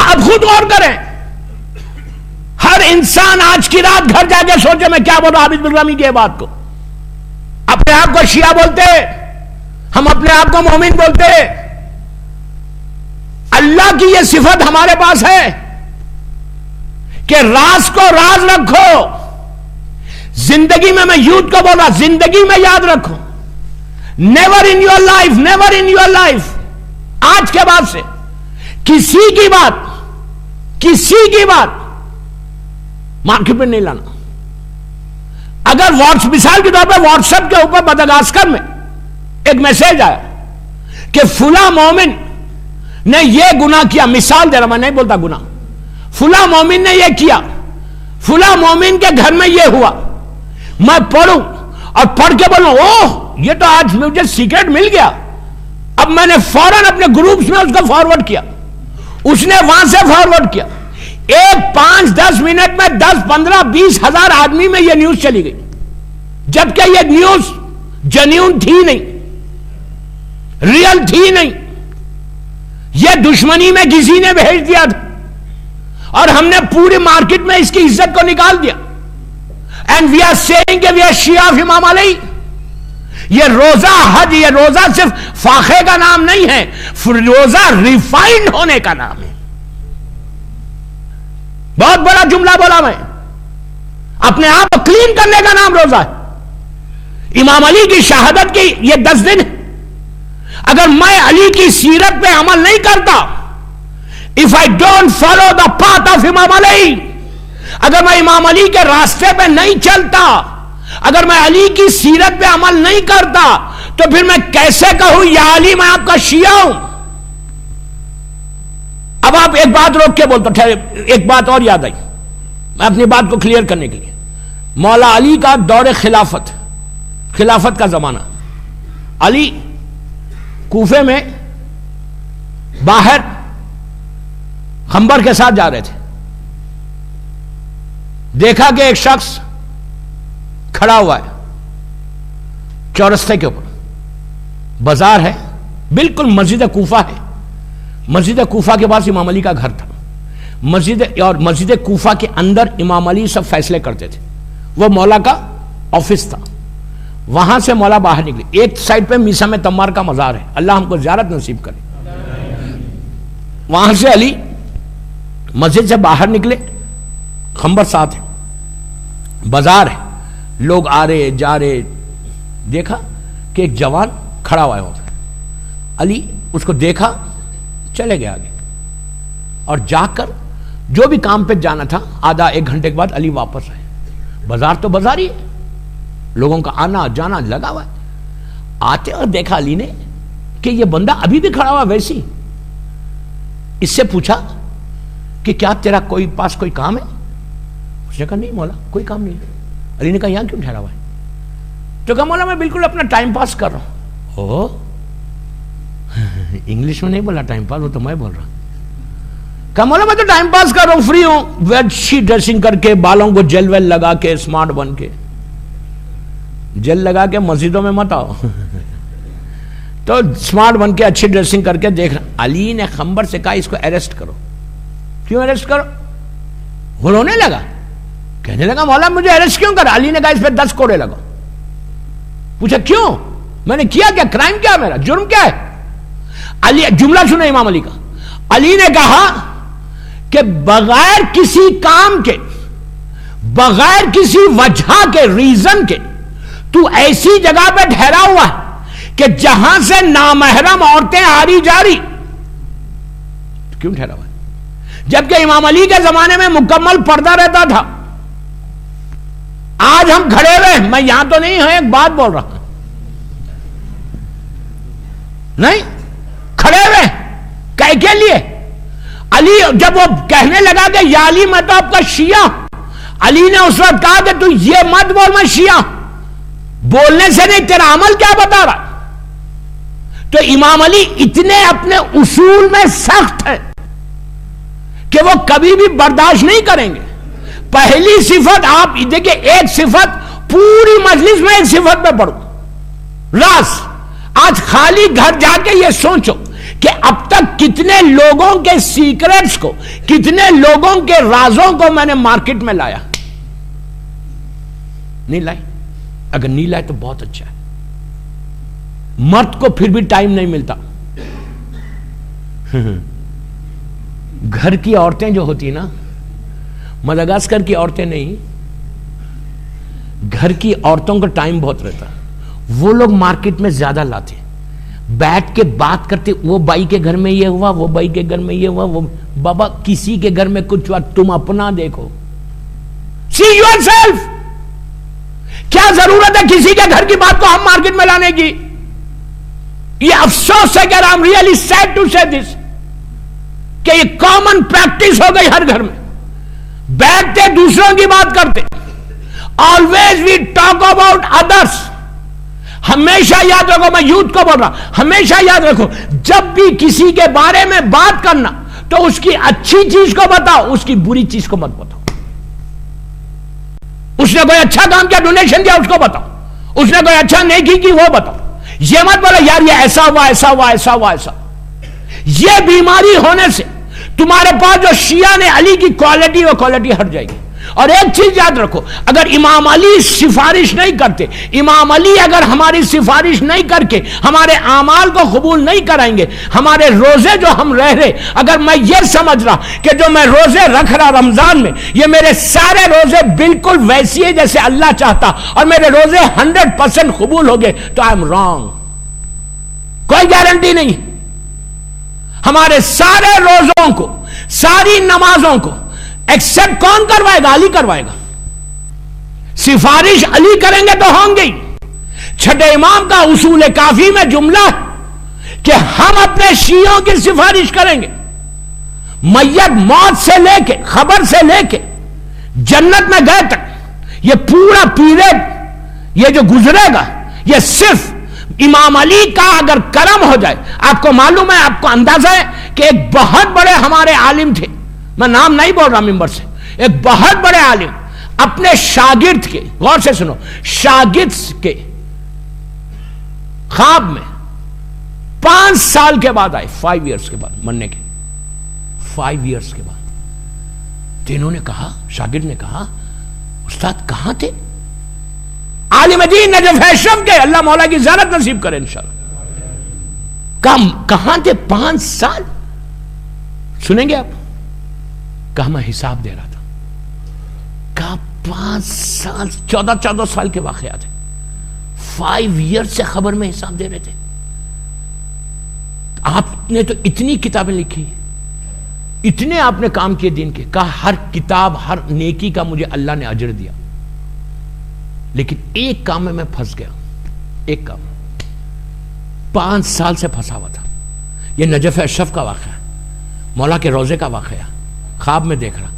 آپ خود غور کریں. ہر انسان آج کی رات گھر جا کے سوچے میں کیا بول رہا ہوں. عابد بن رمی کی بات کو اپنے آپ کو شیعہ بولتے، ہم اپنے آپ کو مومن بولتے. اللہ کی یہ صفت ہمارے پاس ہے کہ راز کو راز رکھو. زندگی میں یوتھ کو بول رہا، زندگی میں یاد رکھو، نیور ان یور لائف آج کے بعد سے کسی کی بات مارکیٹ میں نہیں لانا. اگر مثال کے طور پہ واٹس ایپ کے اوپر مدغاسکر میں ایک میسج آیا کہ فلاں مومن نے یہ گناہ کیا، مثال دے رہا، میں نہیں بولتا گناہ، فلاں مومن نے یہ کیا، فلاں مومن کے گھر میں یہ ہوا، میں پڑھوں اور پڑھ کے بولوں اوہ یہ تو آج مجھے سیکرٹ مل گیا. اب میں نے فوراً اپنے گروپس میں اس کو فارورڈ کیا، اس نے وہاں سے فارورڈ کیا. ایک 5-10 منٹ میں 10-15-20 ہزار آدمی میں یہ نیوز چلی گئی، جبکہ یہ نیوز جنیون تھی نہیں، ریئل تھی نہیں. یہ دشمنی میں کسی نے بھیج دیا تھا اور ہم نے پوری مارکیٹ میں اس کی عزت کو نکال دیا. اینڈ وی آر سیئنگ کہ وی آر شیعہ آف امام علی. یہ روزہ حج، یہ روزہ صرف فاقے کا نام نہیں ہے، روزہ ریفائنڈ ہونے کا نام ہے. بہت بڑا جملہ بولا میں، اپنے آپ کو کلین کرنے کا نام روزہ ہے. امام علی کی شہادت کی یہ 10 دن. اگر میں علی کی سیرت پہ عمل نہیں کرتا، if I don't follow the path of امام علی، اگر میں امام علی کے راستے پہ نہیں چلتا، اگر میں علی کی سیرت پہ عمل نہیں کرتا، تو پھر میں کیسے کہوں یا علی میں آپ کا شیعہ ہوں. اب آپ ایک بات روک کے بولتے، ایک بات اور یاد آئی میں اپنی بات کو کلیئر کرنے کے لیے. مولا علی کا دور خلافت کا زمانہ، علی کوفے میں باہر خنبر کے ساتھ جا رہے تھے. دیکھا کہ ایک شخص کھڑا ہوا ہے چورستے کے اوپر، بازار ہے، بالکل مسجد کوفہ ہے. مسجد کوفہ کے پاس امام علی کا گھر تھا. مسجد کوفہ کے اندر امام علی سب فیصلے کرتے تھے. وہ مولا کا آفس تھا. وہاں سے مولا باہر نکلے. ایک سائڈ پہ میسم تمار کا مزار ہے، اللہ ہم کو زیارت نصیب کرے. وہاں سے علی مسجد سے باہر نکلے، خنبر ساتھ ہے، بازار ہے، لوگ آ رہے جا رہے، دیکھا کہ ایک جوان کھڑا ہوا ہوتا ہے، علی اس کو دیکھا، چلے گئے آگے، اور جا کر جو بھی کام پہ جانا تھا آدھا ایک گھنٹے کے بعد علی واپس آئے. بازار تو بازار ہی ہے، لوگوں کا آنا جانا لگا ہوا ہے. آتے اور دیکھا علی نے کہ یہ بندہ ابھی بھی کھڑا ہوا ویسی. اس سے پوچھا کہ کیا تیرا کوئی پاس کوئی کام ہے؟ اس نے کہا نہیں مولا کوئی کام نہیں ہے. علی نے کہا یہاں کیوں ٹھہرا ہوا ہے؟ تو کہا مولا میں بالکل اپنا ٹائم پاس کر رہا ہوں. او انگلش میں نہیں بولا ٹائم پاس، وہ تو میں بول رہا ہوں. کہا مولا میں تو ٹائم پاس کر رہا ہوں، فری ہوں، اچھی ڈریسنگ کر کے، بالوں کو جیل ویل لگا کے، اسمارٹ بن کے. جیل لگا کے مسجدوں میں مت آؤ تو اسمارٹ بن کے اچھی ڈریسنگ کر کے دیکھ. علی نے خنبر سے کہا اس کو اریسٹ کرو. کیوں اریسٹ کرو؟ وہ رونے لگا، کہنے لگا مولا مجھے اریسٹ کیوں کرا؟ علی نے کہا اس پہ 10 کوڑے لگو. پوچھا کیوں؟ میں نے کیا کیا؟ کرائم کیا میرا؟ جرم کیا ہے؟ علی جملہ سنے امام علی کا. علی نے کہا کہ بغیر کسی کام کے، بغیر کسی وجہ کے، ریزن کے، تو ایسی جگہ پہ ٹھہرا ہوا ہے کہ جہاں سے نامحرم عورتیں آ رہی جا رہی. کیوں ٹھہرا ہوا ہے؟ جبکہ امام علی کے زمانے میں مکمل پردہ رہتا تھا. آج ہم کھڑے ہوئے، میں یہاں تو نہیں ہوں، ایک بات بول رہا ہوں، نہیں کھڑے ہوئے کہہ کے لیے. علی جب وہ کہنے لگا کہ یا علی میں تو آپ کا شیعہ، علی نے اس وقت کہا کہ تو یہ مت بول میں شیعہ. بولنے سے نہیں، تیرا عمل کیا بتا رہا. تو امام علی اتنے اپنے اصول میں سخت ہیں کہ وہ کبھی بھی برداشت نہیں کریں گے. پہلی صفت آپ دیکھیں، ایک صفت پوری مجلس میں ایک صفت پہ پڑھو، راز. آج خالی گھر جا کے یہ سوچو کہ اب تک کتنے لوگوں کے سیکرٹس کو، کتنے لوگوں کے رازوں کو میں نے مارکیٹ میں لایا. نہیں لائی. اگر نہیں لائے تو بہت اچھا ہے. مرد کو پھر بھی ٹائم نہیں ملتا. گھر کی عورتیں جو ہوتی نا، مدغاسکر کی عورتیں نہیں، گھر کی عورتوں کا ٹائم بہت رہتا. وہ لوگ مارکیٹ میں زیادہ لاتے، بیٹھ کے بات کرتے، وہ بائی کے گھر میں یہ ہوا، وہ بائی کے گھر میں یہ ہوا، وہ بابا کسی کے گھر میں کچھ ہوا، تم اپنا دیکھو. See yourself. کیا ضرورت ہے کسی کے گھر کی بات کو ہم مارکیٹ میں لانے کی؟ یہ افسوس ہے کہ I'm really sad to say this کہ یہ کامن پریکٹس ہو گئی ہر گھر میں. بیٹھتے دوسروں کی بات کرتے. Always we talk about others. ہمیشہ یاد رکھو، میں یوتھ کو بول رہا، ہمیشہ یاد رکھو جب بھی کسی کے بارے میں بات کرنا تو اس کی اچھی چیز کو بتاؤ، اس کی بری چیز کو مت بتاؤ. اس نے کوئی اچھا کام کیا، ڈونیشن دیا، اس کو بتاؤ. اس نے کوئی اچھا نیکی کی، وہ بتاؤ. یہ مت بولو یار یہ ایسا ہوا ایسا ہوا ایسا ہوا ایسا. یہ بیماری ہونے سے تمہارے پاس جو شیعہ نے علی کی کوالٹی، وہ کوالٹی ہٹ جائے گی. اور ایک چیز یاد رکھو، اگر امام علی سفارش نہیں کرتے، امام علی اگر ہماری سفارش نہیں کر کے ہمارے اعمال کو قبول نہیں کرائیں گے، ہمارے روزے جو ہم رہ رہے، اگر میں یہ سمجھ رہا کہ جو میں روزے رکھ رہا رمضان میں، یہ میرے سارے روزے بالکل ویسی ہے جیسے اللہ چاہتا، اور میرے روزے 100% قبول ہو گئے، تو آئی ایم رانگ. کوئی گارنٹی نہیں. ہمارے سارے روزوں کو، ساری نمازوں کو ایکسپٹ کون کروائے گا؟ علی کروائے گا. سفارش علی کریں گے تو ہوں گے. چھٹے امام کا اصول کافی میں جملہ کہ ہم اپنے شیعوں کی سفارش کریں گے. میت موت سے لے کے، خبر سے لے کے جنت میں گئے تک یہ پورا پیریڈ یہ جو گزرے گا، یہ صرف امام علی کا اگر کرم ہو جائے. آپ کو معلوم ہے، آپ کو اندازہ ہے کہ ایک بہت بڑے ہمارے عالم تھے، میں نام نہیں بول رہا ممبر سے، ایک بہت بڑے عالم اپنے شاگرد کے، غور سے سنو، شاگرد کے خواب میں 5 سال کے بعد آئے، 5 ایئرس کے بعد مرنے کے، 5 ایئرس کے بعد. تو انہوں نے کہا، شاگرد نے کہا استاد کہاں تھے؟ عالم دین نجف ہیشم کے، اللہ مولا کی زیارت نصیب کرے انشاءاللہ. کہاں تھے 5 سال؟ سنیں گے آپ. کہا میں حساب دے رہا تھا. 5 سال 14 سال کے واقعات ہیں. 5 ایئر سے خبر میں حساب دے رہے تھے. آپ نے تو اتنی کتابیں لکھی, اتنے آپ نے کام کیے دین کے, کہا ہر کتاب ہر نیکی کا مجھے اللہ نے اجر دیا, لیکن ایک کام میں پھنس گیا. ایک کام 5 سال سے پھنسا ہوا تھا. یہ نجف اشرف کا واقعہ ہے, مولا کے روزے کا واقعہ, خواب میں دیکھ رہا.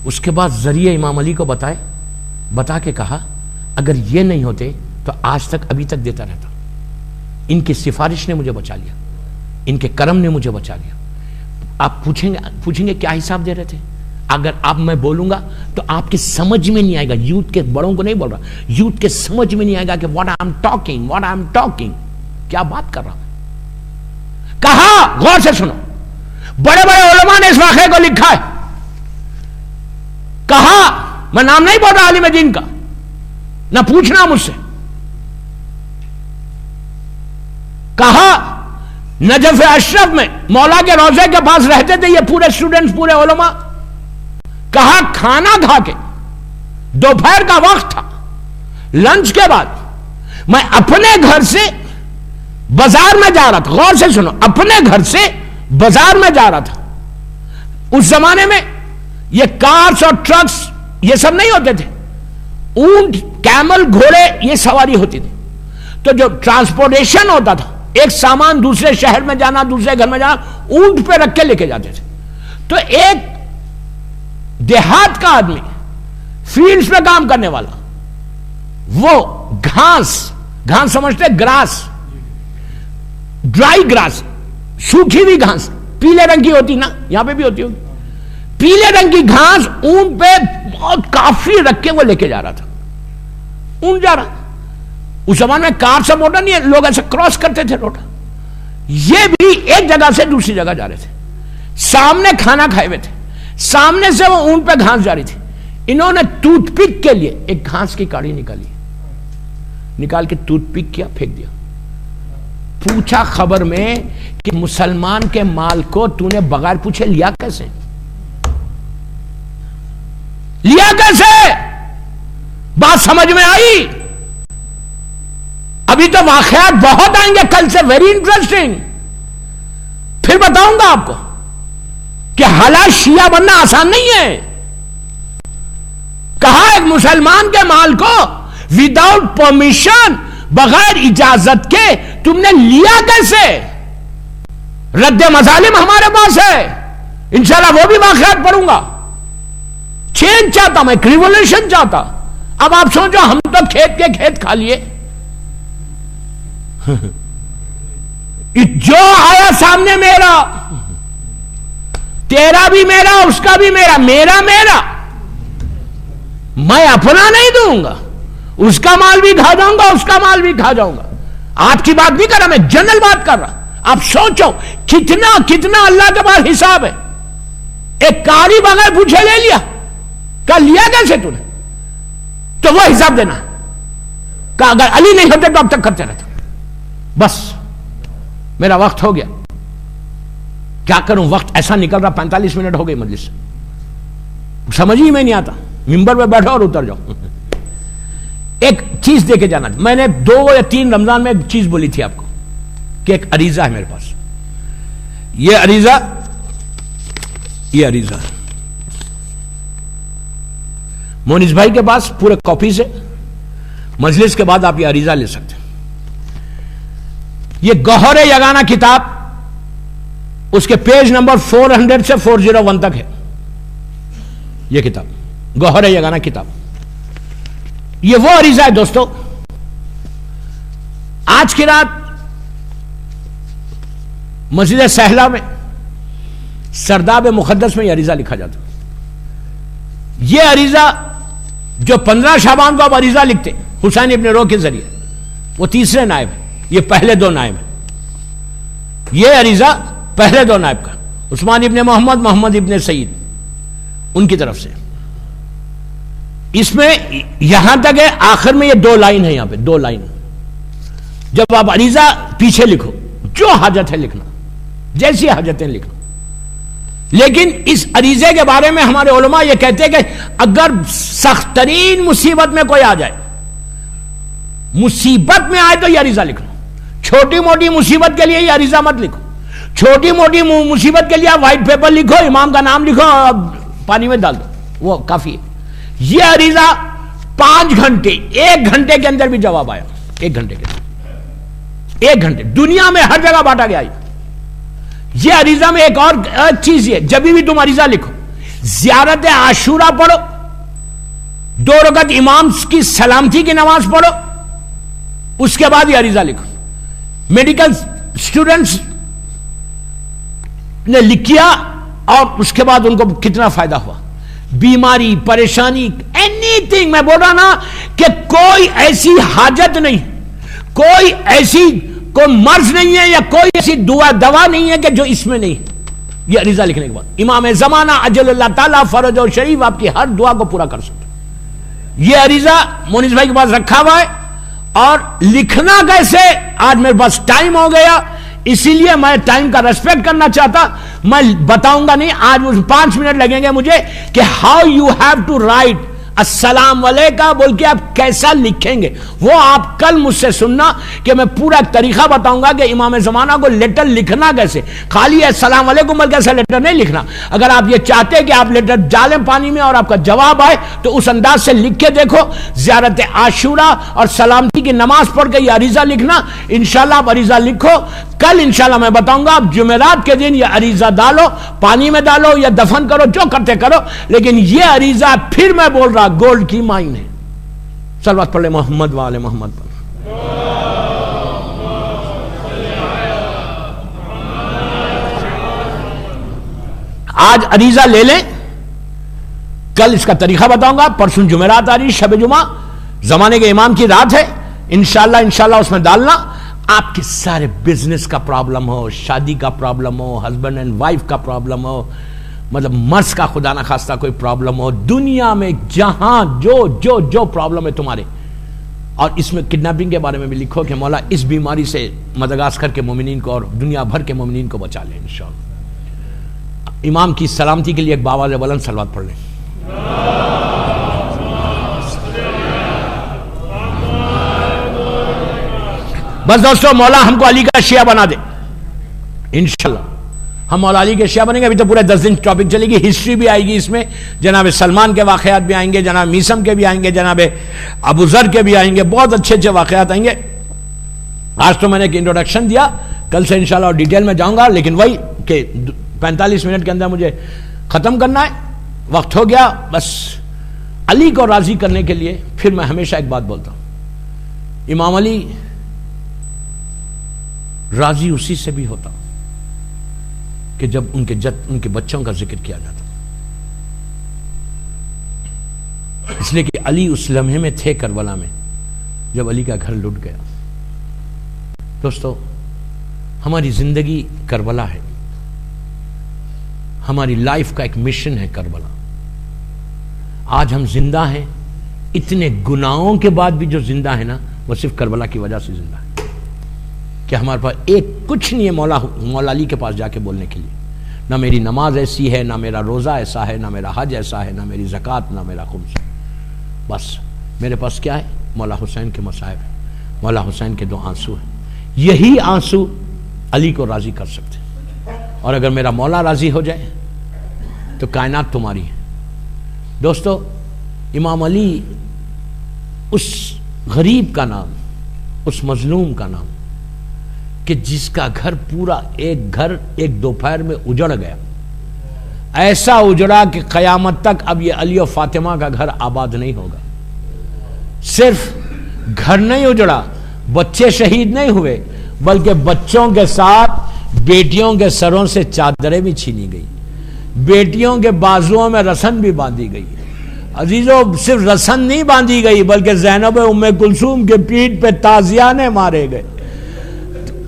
اس کے بعد ذریعہ امام علی کو بتا کے کہا اگر یہ نہیں ہوتے تو آج تک ابھی تک دیتا رہتا. ان کی سفارش نے مجھے بچا لیا, ان کے کرم نے مجھے بچا لیا. آپ پوچھیں گے کیا حساب دے رہے تھے؟ اگر آپ میں بولوں گا تو آپ کے سمجھ میں نہیں آئے گا. یوتھ کے بڑوں کو نہیں بول رہا, یوتھ کے سمجھ میں نہیں آئے گا کہ what I am talking, کیا بات کر رہا ہوں. کہا, غور سے سنو, بڑے بڑے علماء نے اس واقعے کو لکھا ہے. کہا, میں نام نہیں بول رہا عالم دین کا, نہ پوچھنا مجھ سے. کہا نجف اشرف میں مولا کے روزے کے پاس رہتے تھے یہ پورے اسٹوڈنٹس, پورے علماء. کہا کھانا کھا کے, دوپہر کا وقت تھا, لنچ کے بعد میں اپنے گھر سے بازار میں جا رہا تھا. غور سے سنو, اپنے گھر سے بازار میں جا رہا تھا. اس زمانے میں یہ کارس اور ٹرکس یہ سب نہیں ہوتے تھے. اونٹ, کیمل, گھوڑے یہ سواری ہوتی تھی. تو جو ٹرانسپورٹیشن ہوتا تھا, ایک سامان دوسرے شہر میں جانا, دوسرے گھر میں جانا, اونٹ پہ رکھ کے لے کے جاتے تھے. تو ایک دیہات کا آدمی, فیلڈز پہ کام کرنے والا, وہ گھاس سمجھتے, گراس, ڈرائی گراس, سوکھی ہوئی گھاس, پیلے رنگ کی ہوتی نا, یہاں پہ بھی ہوتی ہوگی, پیلے رنگ کی گھاس اونٹ پہ بہت کافی رکھ کے وہ لے کے جا رہا تھا. اونٹ جا رہا. اس زمانے میں کار سے موٹر نہیں ہے, لوگ ایسے کراس کرتے تھے روڈ. یہ بھی ایک جگہ سے دوسری جگہ جا رہے تھے. سامنے کھانا کھائے ہوئے تھے, سامنے سے وہ اونٹ پہ گھاس جا رہی تھی. انہوں نے ٹوتھ پک کے لیے ایک گھاس کی کاڑی نکال کے ٹوتھ پک کیا, پھینک دیا. پوچھا خبر میں کہ مسلمان کے مال کو تو نے بغیر پوچھے لیا کیسے؟ بات سمجھ میں آئی؟ ابھی تو واقعات بہت آئیں گے کل سے, ویری انٹرسٹنگ. پھر بتاؤں گا آپ کو کہ حالات شیعہ بننا آسان نہیں ہے. کہا ایک مسلمان کے مال کو وداؤٹ پرمیشن, بغیر اجازت کے تم نے لیا کیسے؟ رد مظالم ہمارے پاس ہے, انشاءاللہ وہ بھی واقعات پڑھوں گا. چینج چاہتا میں, ریولیوشن چاہتا. اب آپ سوچو, ہم تو کھیت کے کھیت کھا لیے. جو آیا سامنے میرا, تیرا بھی میرا, اس کا بھی میرا, میرا میں اپنا نہیں دوں گا. اس کا مال بھی کھا جاؤں گا, اس کا مال بھی کھا جاؤں گا. آپ کی بات نہیں کر رہا, میں جنرل بات کر رہا. آپ سوچو کتنا اللہ کے پاس حساب ہے. ایک کاری بغیر پوچھے لے لیا, کیا لیا کیسے تو نے؟ تو وہ حساب دینا کہ اگر علی نہیں ہوتے تو اب تک کرتے رہتا. بس میرا وقت ہو گیا, کیا کروں, وقت ایسا نکل رہا, 45 منٹ ہو گئی مجلس, سمجھ ہی میں نہیں آتا. ممبر پہ بیٹھو اور اتر جاؤ. ایک چیز دے کے جانا, میں نے 2 یا 3 رمضان میں ایک چیز بولی تھی آپ کو کہ ایک عریضہ ہے میرے پاس. یہ عریضہ مونس بھائی کے پاس پورے کاپی سے, مجلس کے بعد آپ یہ عریضہ لے سکتے ہیں. یہ گوہر یگانہ کتاب, اس کے پیج نمبر 400 سے 401 تک ہے. یہ کتاب گوہر یگانہ کتاب, یہ وہ عریضہ ہے دوستو. آج کی رات مسجد سہلا میں سرداب مقدس میں یہ عریضہ لکھا جاتا. یہ عریضہ جو 15 شعبان کو آپ عریضہ لکھتے حسین ابن رو کے ذریعے, وہ تیسرے نائب ہے. یہ پہلے 2 نائب ہیں. یہ عریضہ پہلے 2 نائب کا, عثمان ابن محمد ابن سعید, ان کی طرف سے. اس میں یہاں تک ہے, آخر میں یہ 2 لائن ہے, یہاں پہ 2 لائن. جب آپ عریضہ پیچھے لکھو, جو حاجت ہے لکھنا, جیسی حاجتیں لکھنا. لیکن اس عریضے کے بارے میں ہمارے علماء یہ کہتے ہیں کہ اگر سخت ترین مصیبت میں کوئی آ جائے، مصیبت میں آئے تو یہ عریضہ لکھ لو. چھوٹی موٹی مصیبت کے لیے یہ عریضہ مت لکھو. چھوٹی موٹی مصیبت کے لیے وائٹ پیپر لکھو، امام کا نام لکھو اور پانی میں ڈال دو، وہ کافی ہے. یہ عریضہ 5 گھنٹے 1 گھنٹے کے اندر بھی جواب آیا. 1 گھنٹے کے اندر، 1 گھنٹے دنیا میں ہر جگہ بانٹا گیا. یہ عریضہ میں ایک اور چیز ہے، جب بھی تم عریضہ لکھو زیارت عاشورہ پڑھو، 2 رکعت امام کی سلامتی کی نماز پڑھو، اس کے بعد یہ عریضہ لکھو. میڈیکل اسٹوڈنٹس نے لکھیا اور اس کے بعد ان کو کتنا فائدہ ہوا. بیماری، پریشانی، اینی تھنگ، میں بول رہا نا کہ کوئی ایسی حاجت نہیں، کوئی ایسی کوئی مرض نہیں ہے یا کوئی ایسی دوا نہیں ہے کہ جو اس میں نہیں. یہ عریضہ لکھنے کے بعد امام زمانہ اجل اللہ تعالیٰ فرج اور شریف آپ کی ہر دعا کو پورا کر سکتے. یہ عریضہ مونس بھائی کے پاس رکھا ہوا ہے. اور لکھنا کیسے، آج میرے پاس ٹائم ہو گیا، اسی لیے میں ٹائم کا ریسپیکٹ کرنا چاہتا. میں بتاؤں گا نہیں، آج 5 منٹ لگیں گے مجھے کہ how you have to write السلام علیکم بول کے آپ کیسا لکھیں گے. وہ آپ کل مجھ سے سننا کہ میں پورا طریقہ بتاؤں گا کہ امام زمانہ کو لیٹر لکھنا کیسے. خالی السلام علیکم بول کے ایسا لیٹر نہیں لکھنا. اگر آپ یہ چاہتے کہ آپ لیٹر ڈالیں پانی میں اور آپ کا جواب آئے تو اس انداز سے لکھ کے دیکھو. زیارت عاشورہ اور سلامتی کی نماز پڑھ کے یہ عریضہ لکھنا. انشاءاللہ آپ عریضہ لکھو. کل انشاءاللہ میں بتاؤں گا آپ جمعرات کے دن یہ عریضہ ڈالو، پانی میں ڈالو یا دفن کرو، جو کرتے کرو، لیکن یہ عریضہ پھر میں بول رہا گولڈ کی مائن ہے. صلوات پڑھ لے محمد والے محمد پر. آج عریضہ لے لیں، کل اس کا طریقہ بتاؤں گا. پرسوں جمعرات آ رہی، شب جمعہ، زمانے کے امام کی رات ہے. انشاءاللہ اس میں ڈالنا. آپ کے سارے بزنس کا پرابلم ہو، شادی کا problem who, husband and wife کا پرابلم ہو، مطلب مرض کا خدا نہ خواستہ کوئی پرابلم ہو، دنیا میں جہاں جو پرابلم ہے تمہارے. اور اس میں کڈنیپنگ کے بارے میں بھی لکھو کہ مولا اس بیماری سے مدغاسکر کے مومنین کو اور دنیا بھر کے مومنین کو بچا لیں انشاءاللہ. امام کی سلامتی کے لیے ایک باواز بلند صلوات پڑھ لیں. بس دوستو، مولا ہم کو علی کا شیعہ بنا دے انشاءاللہ. ہم مولا علی کے شیعہ بنیں گے. ابھی تو پورے 10 دن ٹاپک چلے گی، ہسٹری بھی آئے گی اس میں، جناب سلمان کے واقعات بھی آئیں گے، جناب میسم کے بھی آئیں گے، جناب ابو ذر کے بھی آئیں گے. بہت اچھے واقعات آئیں گے. آج تو میں نے ایک انٹروڈکشن دیا، کل سے انشاءاللہ اور ڈیٹیل میں جاؤں گا. لیکن وہی کہ 45 منٹ کے اندر مجھے ختم کرنا ہے، وقت ہو گیا. بس علی کو راضی کرنے کے لیے پھر میں ہمیشہ ایک بات بولتا ہوں، امام علی راضی اسی سے بھی ہوتا کہ جب ان کے بچوں کا ذکر کیا جاتا. اس لیے کہ علی اس لمحے میں تھے کربلا میں جب علی کا گھر لٹ گیا. دوستو، ہماری زندگی کربلا ہے، ہماری لائف کا ایک مشن ہے کربلا. آج ہم زندہ ہیں، اتنے گناہوں کے بعد بھی جو زندہ ہے نا، وہ صرف کربلا کی وجہ سے زندہ ہے. کہ ہمارے پاس ایک کچھ نہیں ہے مولا علی کے پاس جا کے بولنے کے لیے. نہ میری نماز ایسی ہے، نہ میرا روزہ ایسا ہے، نہ میرا حج ایسا ہے، نہ میری زکوٰۃ، نہ میرا خمس. بس میرے پاس کیا ہے؟ مولا حسین کے مصائب ہیں، مولا حسین کے 2 آنسو ہیں. یہی آنسو علی کو راضی کر سکتے ہیں. اور اگر میرا مولا راضی ہو جائے تو کائنات تمہاری ہے. دوستو، امام علی اس غریب کا نام، اس مظلوم کا نام کہ جس کا گھر پورا ایک دوپہر میں اجڑ گیا. ایسا اجڑا کہ قیامت تک اب یہ علی و فاطمہ کا گھر آباد نہیں ہوگا. صرف گھر نہیں اجڑا، بچے شہید نہیں ہوئے، بلکہ بچوں کے ساتھ بیٹیوں کے سروں سے چادریں بھی چھینی گئی، بیٹیوں کے بازوؤں میں رسن بھی باندھی گئی. عزیزو، صرف رسن نہیں باندھی گئی بلکہ زینب ام کلثوم کے پیٹھ پہ تازیانے مارے گئے.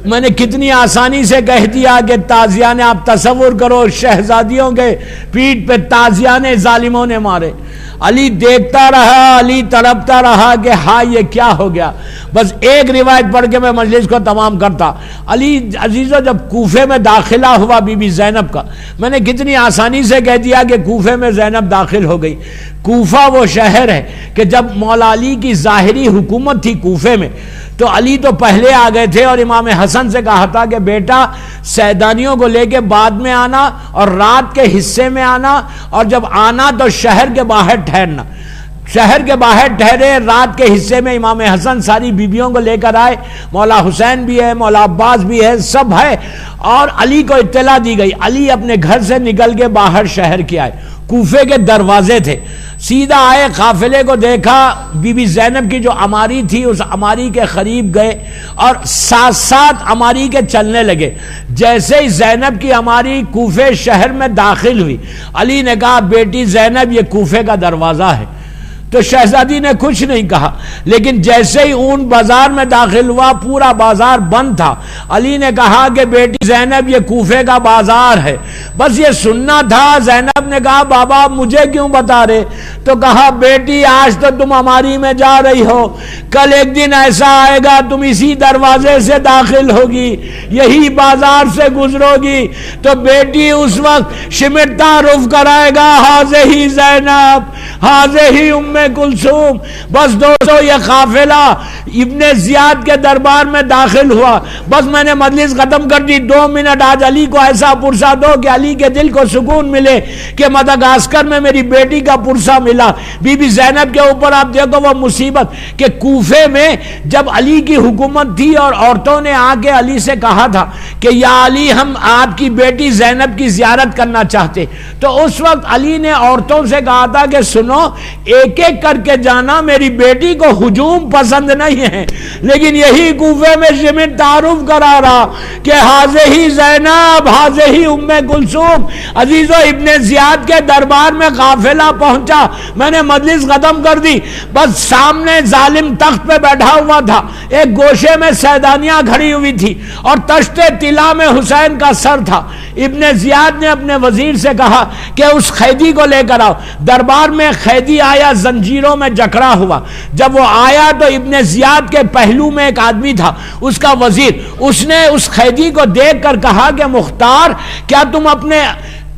میں نے کتنی آسانی سے کہہ دیا کہ تازیہ نے، آپ تصور کرو شہزادیوں کے پیٹھ پہ تازیہ نے ظالموں نے مارے. علی دیکھتا رہا، علی تڑپتا رہا کہ ہاں یہ کیا ہو گیا. بس ایک روایت پڑھ کے میں مجلس کو تمام کرتا. علی عزیزو جب کوفے میں داخلہ ہوا بی بی زینب کا، میں نے کتنی آسانی سے کہہ دیا کہ کوفے میں زینب داخل ہو گئی. کوفہ وہ شہر ہے کہ جب مولا علی کی ظاہری حکومت تھی کوفے میں، تو علی تو پہلے آ گئے تھے اور امام حسن سے کہا تھا کہ بیٹا سیدانیوں کو لے کے بعد میں آنا اور رات کے حصے میں آنا، اور جب آنا تو شہر کے باہر ٹھہرنا. شہر کے باہر ٹھہرے. رات کے حصے میں امام حسن ساری بیبیوں کو لے کر آئے. مولا حسین بھی ہے، مولا عباس بھی ہے، سب ہے. اور علی کو اطلاع دی گئی. علی اپنے گھر سے نکل کے باہر شہر کے آئے. کوفے کے دروازے تھے. سیدھا آئے، قافلے کو دیکھا. بی بی زینب کی جو عماری تھی اس عماری کے قریب گئے اور ساتھ ساتھ عماری کے چلنے لگے. جیسے ہی زینب کی عماری کوفے شہر میں داخل ہوئی، علی نے کہا بیٹی زینب یہ کوفے کا دروازہ ہے. تو شہزادی نے کچھ نہیں کہا، لیکن جیسے ہی اون بازار میں داخل ہوا پورا بازار بند تھا. علی نے کہا کہ بیٹی زینب یہ کوفے کا بازار ہے. بس یہ سننا تھا. زینب نے کہا بابا مجھے کیوں بتا رہے؟ تو کہا بیٹی آج تو تم ہماری میں جا رہی ہو، کل ایک دن ایسا آئے گا تم اسی دروازے سے داخل ہوگی، یہی بازار سے گزرو گی، تو بیٹی اس وقت شمٹتا رف کرائے گا حاضہ زینب حاضہ ام کلثوم. بس دوستو یہ قافلہ ابن زیاد کے دربار میں داخل ہوا. بس میں نے مجلس ختم کر دی. 2 منٹ آج علی کو ایسا پرسہ دو کہ علی کے دل کو سکون ملے کہ مدغاسکر میں میری بیٹی کا پرسہ ملا. بی بی زینب کے اوپر آپ دیکھو وہ مصیبت کہ کوفے میں جب علی کی حکومت تھی اور عورتوں نے آ کے علی سے کہا تھا کہ یا علی ہم آپ کی بیٹی زینب کی زیارت کرنا چاہتے، تو اس وقت علی نے عورتوں سے کہا تھا کہ سنو ایک ایک کر کے جانا، میری بیٹی کو ہجوم پسند نہیں ہے. لیکن یہی کوفے میں شمٹ تعارف کرا رہا کہ حاضہ زینب حاضہ ام کلثوم. عزیزو ابن زیاد کے دربار میں قافلہ پہنچا. میں نے مجلس ختم کر دی. بس سامنے ظالم تخت پہ بیٹھا ہوا تھا، ایک گوشے میں سیدانیاں کھڑی ہوئی تھی اور تشت طلا میں حسین کا سر تھا. ابن زیاد نے اپنے وزیر سے کہا کہ اس قیدی کو لے کر آؤ. دربار میں قیدی آیا زنجیروں میں جکڑا ہوا. جب وہ آیا تو ابن زیاد کے پہلو میں ایک آدمی تھا اس کا وزیر. اس نے اس قیدی کو دیکھ کر کہا کہ مختار کیا تم اپنے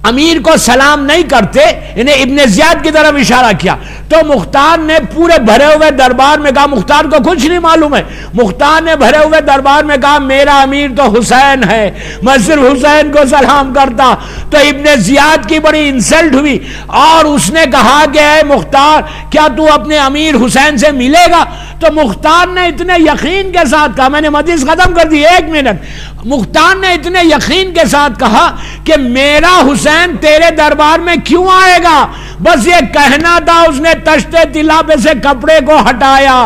امیر کو سلام نہیں کرتے؟ انہیں ابن زیاد کی طرف اشارہ کیا. تو مختار نے پورے بھرے ہوئے دربار میں کہا، مختار کو کچھ نہیں معلوم ہے. مختار نے بھرے ہوئے دربار میں کہا میرا امیر تو حسین ہے، میں صرف حسین کو سلام کرتا. تو ابن زیاد کی بڑی انسلٹ ہوئی اور اس نے کہا کہ اے مختار کیا تو اپنے امیر حسین سے ملے گا؟ تو مختار نے اتنے یقین کے ساتھ کہا، میں نے مجلس ختم کر دی 1 منٹ. مختار نے اتنے یقین کے ساتھ کہا کہ میرا حسین تیرے دربار میں کیوں آئے گا؟ بس یہ کہنا تھا. اس نے تشت طلا پہ سے کپڑے کو ہٹایا.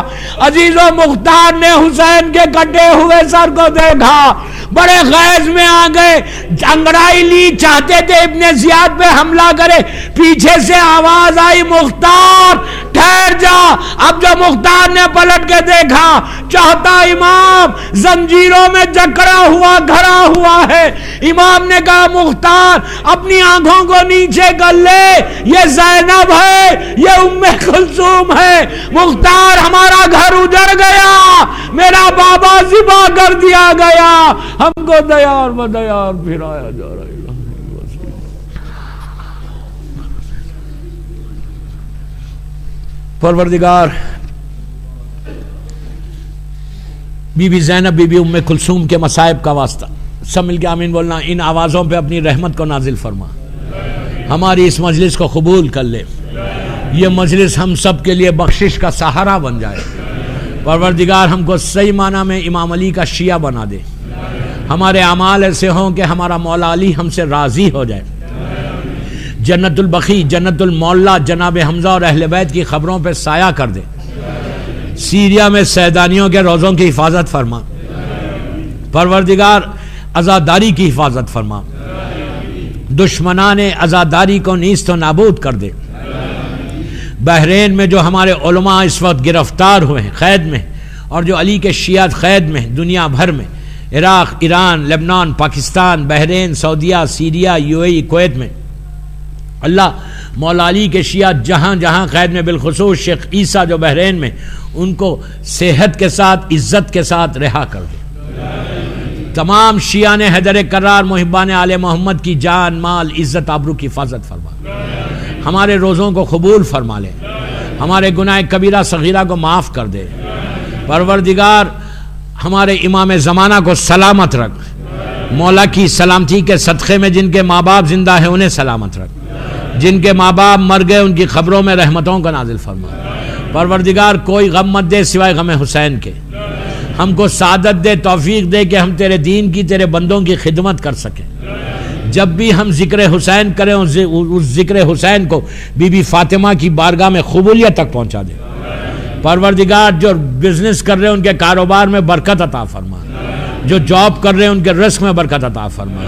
عزیزو مختار نے حسین کے کٹے ہوئے سر کو دیکھا، بڑے غیظ میں آ گئے. انگڑائی لی، چاہتے تھے ابن زیاد پہ حملہ کرے. پیچھے سے آواز آئی مختار ٹھہر جا. اب جو مختار نے پلٹ کے دیکھا چاہتا امام زنجیروں میں جکڑا ہوا گھرا ہوا ہے. امام نے کہا مختار اپنی آنکھوں کو نیچے کر لے، یہ زینب ہے، یہ ام کلثوم ہے. مختار ہمارا گھر اجڑ گیا، میرا بابا ذبح کر دیا گیا، ہم کو دیار بدیار پھرایا جا رہا ہے. پروردگار بی بی زینب بی بی ام کلثوم کے مصائب کا واسطہ سب مل کے آمین بولنا. ان آوازوں پہ اپنی رحمت کو نازل فرما، ہماری اس مجلس کو قبول کر لے. یہ مجلس ہم سب کے لیے بخشش کا سہارا بن جائے. پروردگار ہم کو صحیح معنی میں امام علی کا شیعہ بنا دے. ہمارے اعمال ایسے ہوں کہ ہمارا مولا علی ہم سے راضی ہو جائے. جنت البقیع جنت المعلا جناب حمزہ اور اہل بیت کی خبروں پہ سایہ کر دے. سیریا میں سیدانیوں کے روزوں کی حفاظت فرما. پروردگار عزاداری کی حفاظت فرما. دشمنان عزاداری کو نیست و نابود کر دے. بحرین میں جو ہمارے علماء اس وقت گرفتار ہوئے ہیں قید میں، اور جو علی کے شیعہ قید میں دنیا بھر میں، عراق، ایران، لبنان، پاکستان، بحرین، سعودیہ، سیریا، UAE، کویت میں اللہ مولا علی کے شیعہ جہاں جہاں قید میں، بالخصوص شیخ عیسیٰ جو بحرین میں، ان کو صحت کے ساتھ عزت کے ساتھ رہا کر دے۔ تمام شیعہ نے حیدر کرار محبان آل محمد کی جان، مال، عزت، آبرو کی حفاظت فرما، ہمارے روزوں کو قبول فرما لے، ہمارے گناہ کبیرہ صغیرہ کو معاف کر دے۔ پروردگار ہمارے امام زمانہ کو سلامت رکھ، مولا کی سلامتی کے صدقے میں جن کے ماں باپ زندہ ہیں انہیں سلامت رکھ، جن کے ماں باپ مر گئے ان کی قبروں میں رحمتوں کا نازل فرما۔ پروردگار کوئی غم مت دے سوائے غم حسین کے، ہم کو سعادت دے، توفیق دے کہ ہم تیرے دین کی، تیرے بندوں کی خدمت کر سکیں۔ جب بھی ہم ذکر حسین کریں اس ذکر حسین کو بی بی فاطمہ کی بارگاہ میں قبولیت تک پہنچا دے۔ پروردگار جو بزنس کر رہے ہیں ان کے کاروبار میں برکت عطا فرما، جو جاب کر رہے ہیں ان کے رزق میں برکت عطا فرما۔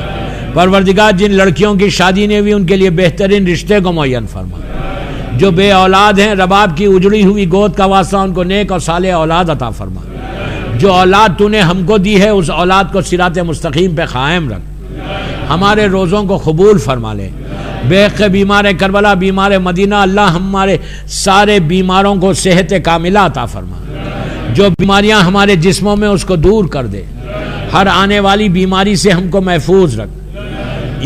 پروردگار جن لڑکیوں کی شادی نہیں ہوئی ان کے لیے بہترین رشتے کو معین فرما، جو بے اولاد ہیں رباب کی اجڑی ہوئی گود کا واسطہ ان کو نیک اور صالح اولاد عطا فرما۔ جو اولاد تو نے ہم کو دی ہے اس اولاد کو صراط مستقیم پہ قائم رکھ، ہمارے روزوں کو قبول فرما لے۔ بیق بیمار کربلا، بیمار مدینہ، اللہ ہمارے سارے بیماروں کو صحت کاملہ عطا فرما، جو بیماریاں ہمارے جسموں میں اس کو دور کر دے، ہر آنے والی بیماری سے ہم کو محفوظ رکھ،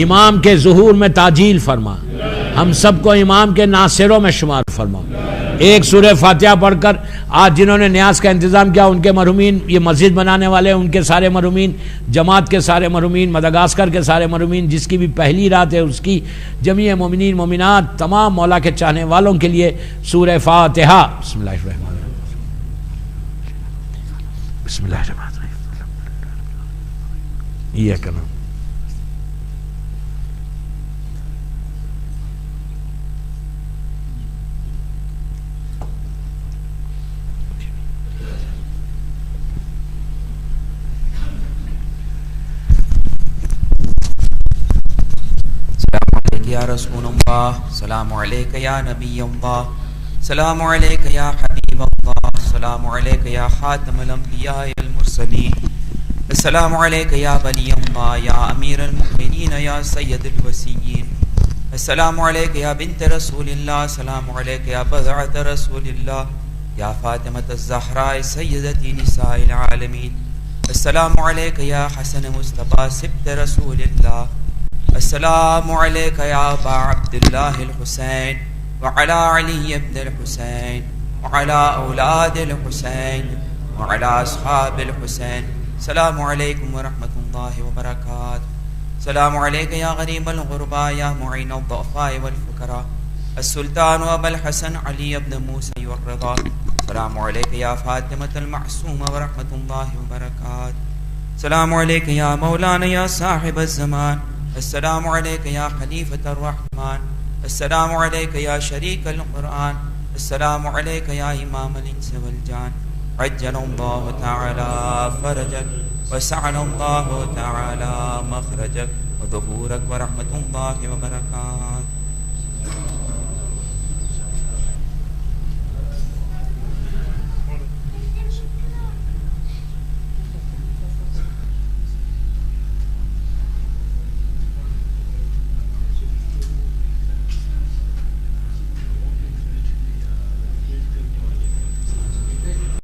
امام کے ظہور میں تعجیل فرما، ہم سب کو امام کے ناصروں میں شمار فرما۔ ایک سورہ فاتحہ پڑھ کر آج جنہوں نے نیاز کا انتظام کیا ان کے مرحومین، یہ مسجد بنانے والے ان کے سارے مرحومین، جماعت کے سارے مرحومین، مدغاسکر کے سارے مرحومین، جس کی بھی پہلی رات ہے اس کی، جمیع مومنین مومنات، تمام مولا کے چاہنے والوں کے لیے سورہ فاتحہ۔ بسم اللہ الرحمن الرحیم، بسم اللہ الرحمن الرحیم، یہ کرنا۔ یا رسول اللہ، سلام علیک یا نبی اللہ، سلام علیک یا حبیب اللہ، سلام علیک یا خاتم الانبیاء والمرسلین، السلام علیک یا ولی اللہ، یا امیر المؤمنین، یا سید الوسیین، السلام علیک یا بنت رسول اللہ، السلام علیک یا بضعۃ رسول اللہ، یا فاطمۃ الزہراء سیدتی نساء العالمین، السلام علیک یا حسن مصطفیٰ سبط رسول اللہ، السلام علیک یا ابا عبداللہ الحسین وعلی علی ابن الحسین وعلی اولاد الحسین وعلی اصحاب الحسین، السلام علیکم ورحمۃ اللہ وبرکاتہ۔ السلام علیک یا غریب الغرباء، یا معین الضعفاء والفقراء، السلطان ابا الحسن علی ابن موسیٰ والرضا، السلام علیک یا فاطمۃ المعصومہ ورحمۃ اللہ وبرکاتہ۔ السلام علیک یا مولانا یا صاحب الزمان، السلام علیک یا خلیفۃ الرحمن، السلام علیک یا شریک القرآن، السلام علیک یا امام الانس والجان، عجل اللہ تعالی فرجک وسعل اللہ تعالی مخرجک وظہورک ورحمۃ اللہ وبرکاتہ۔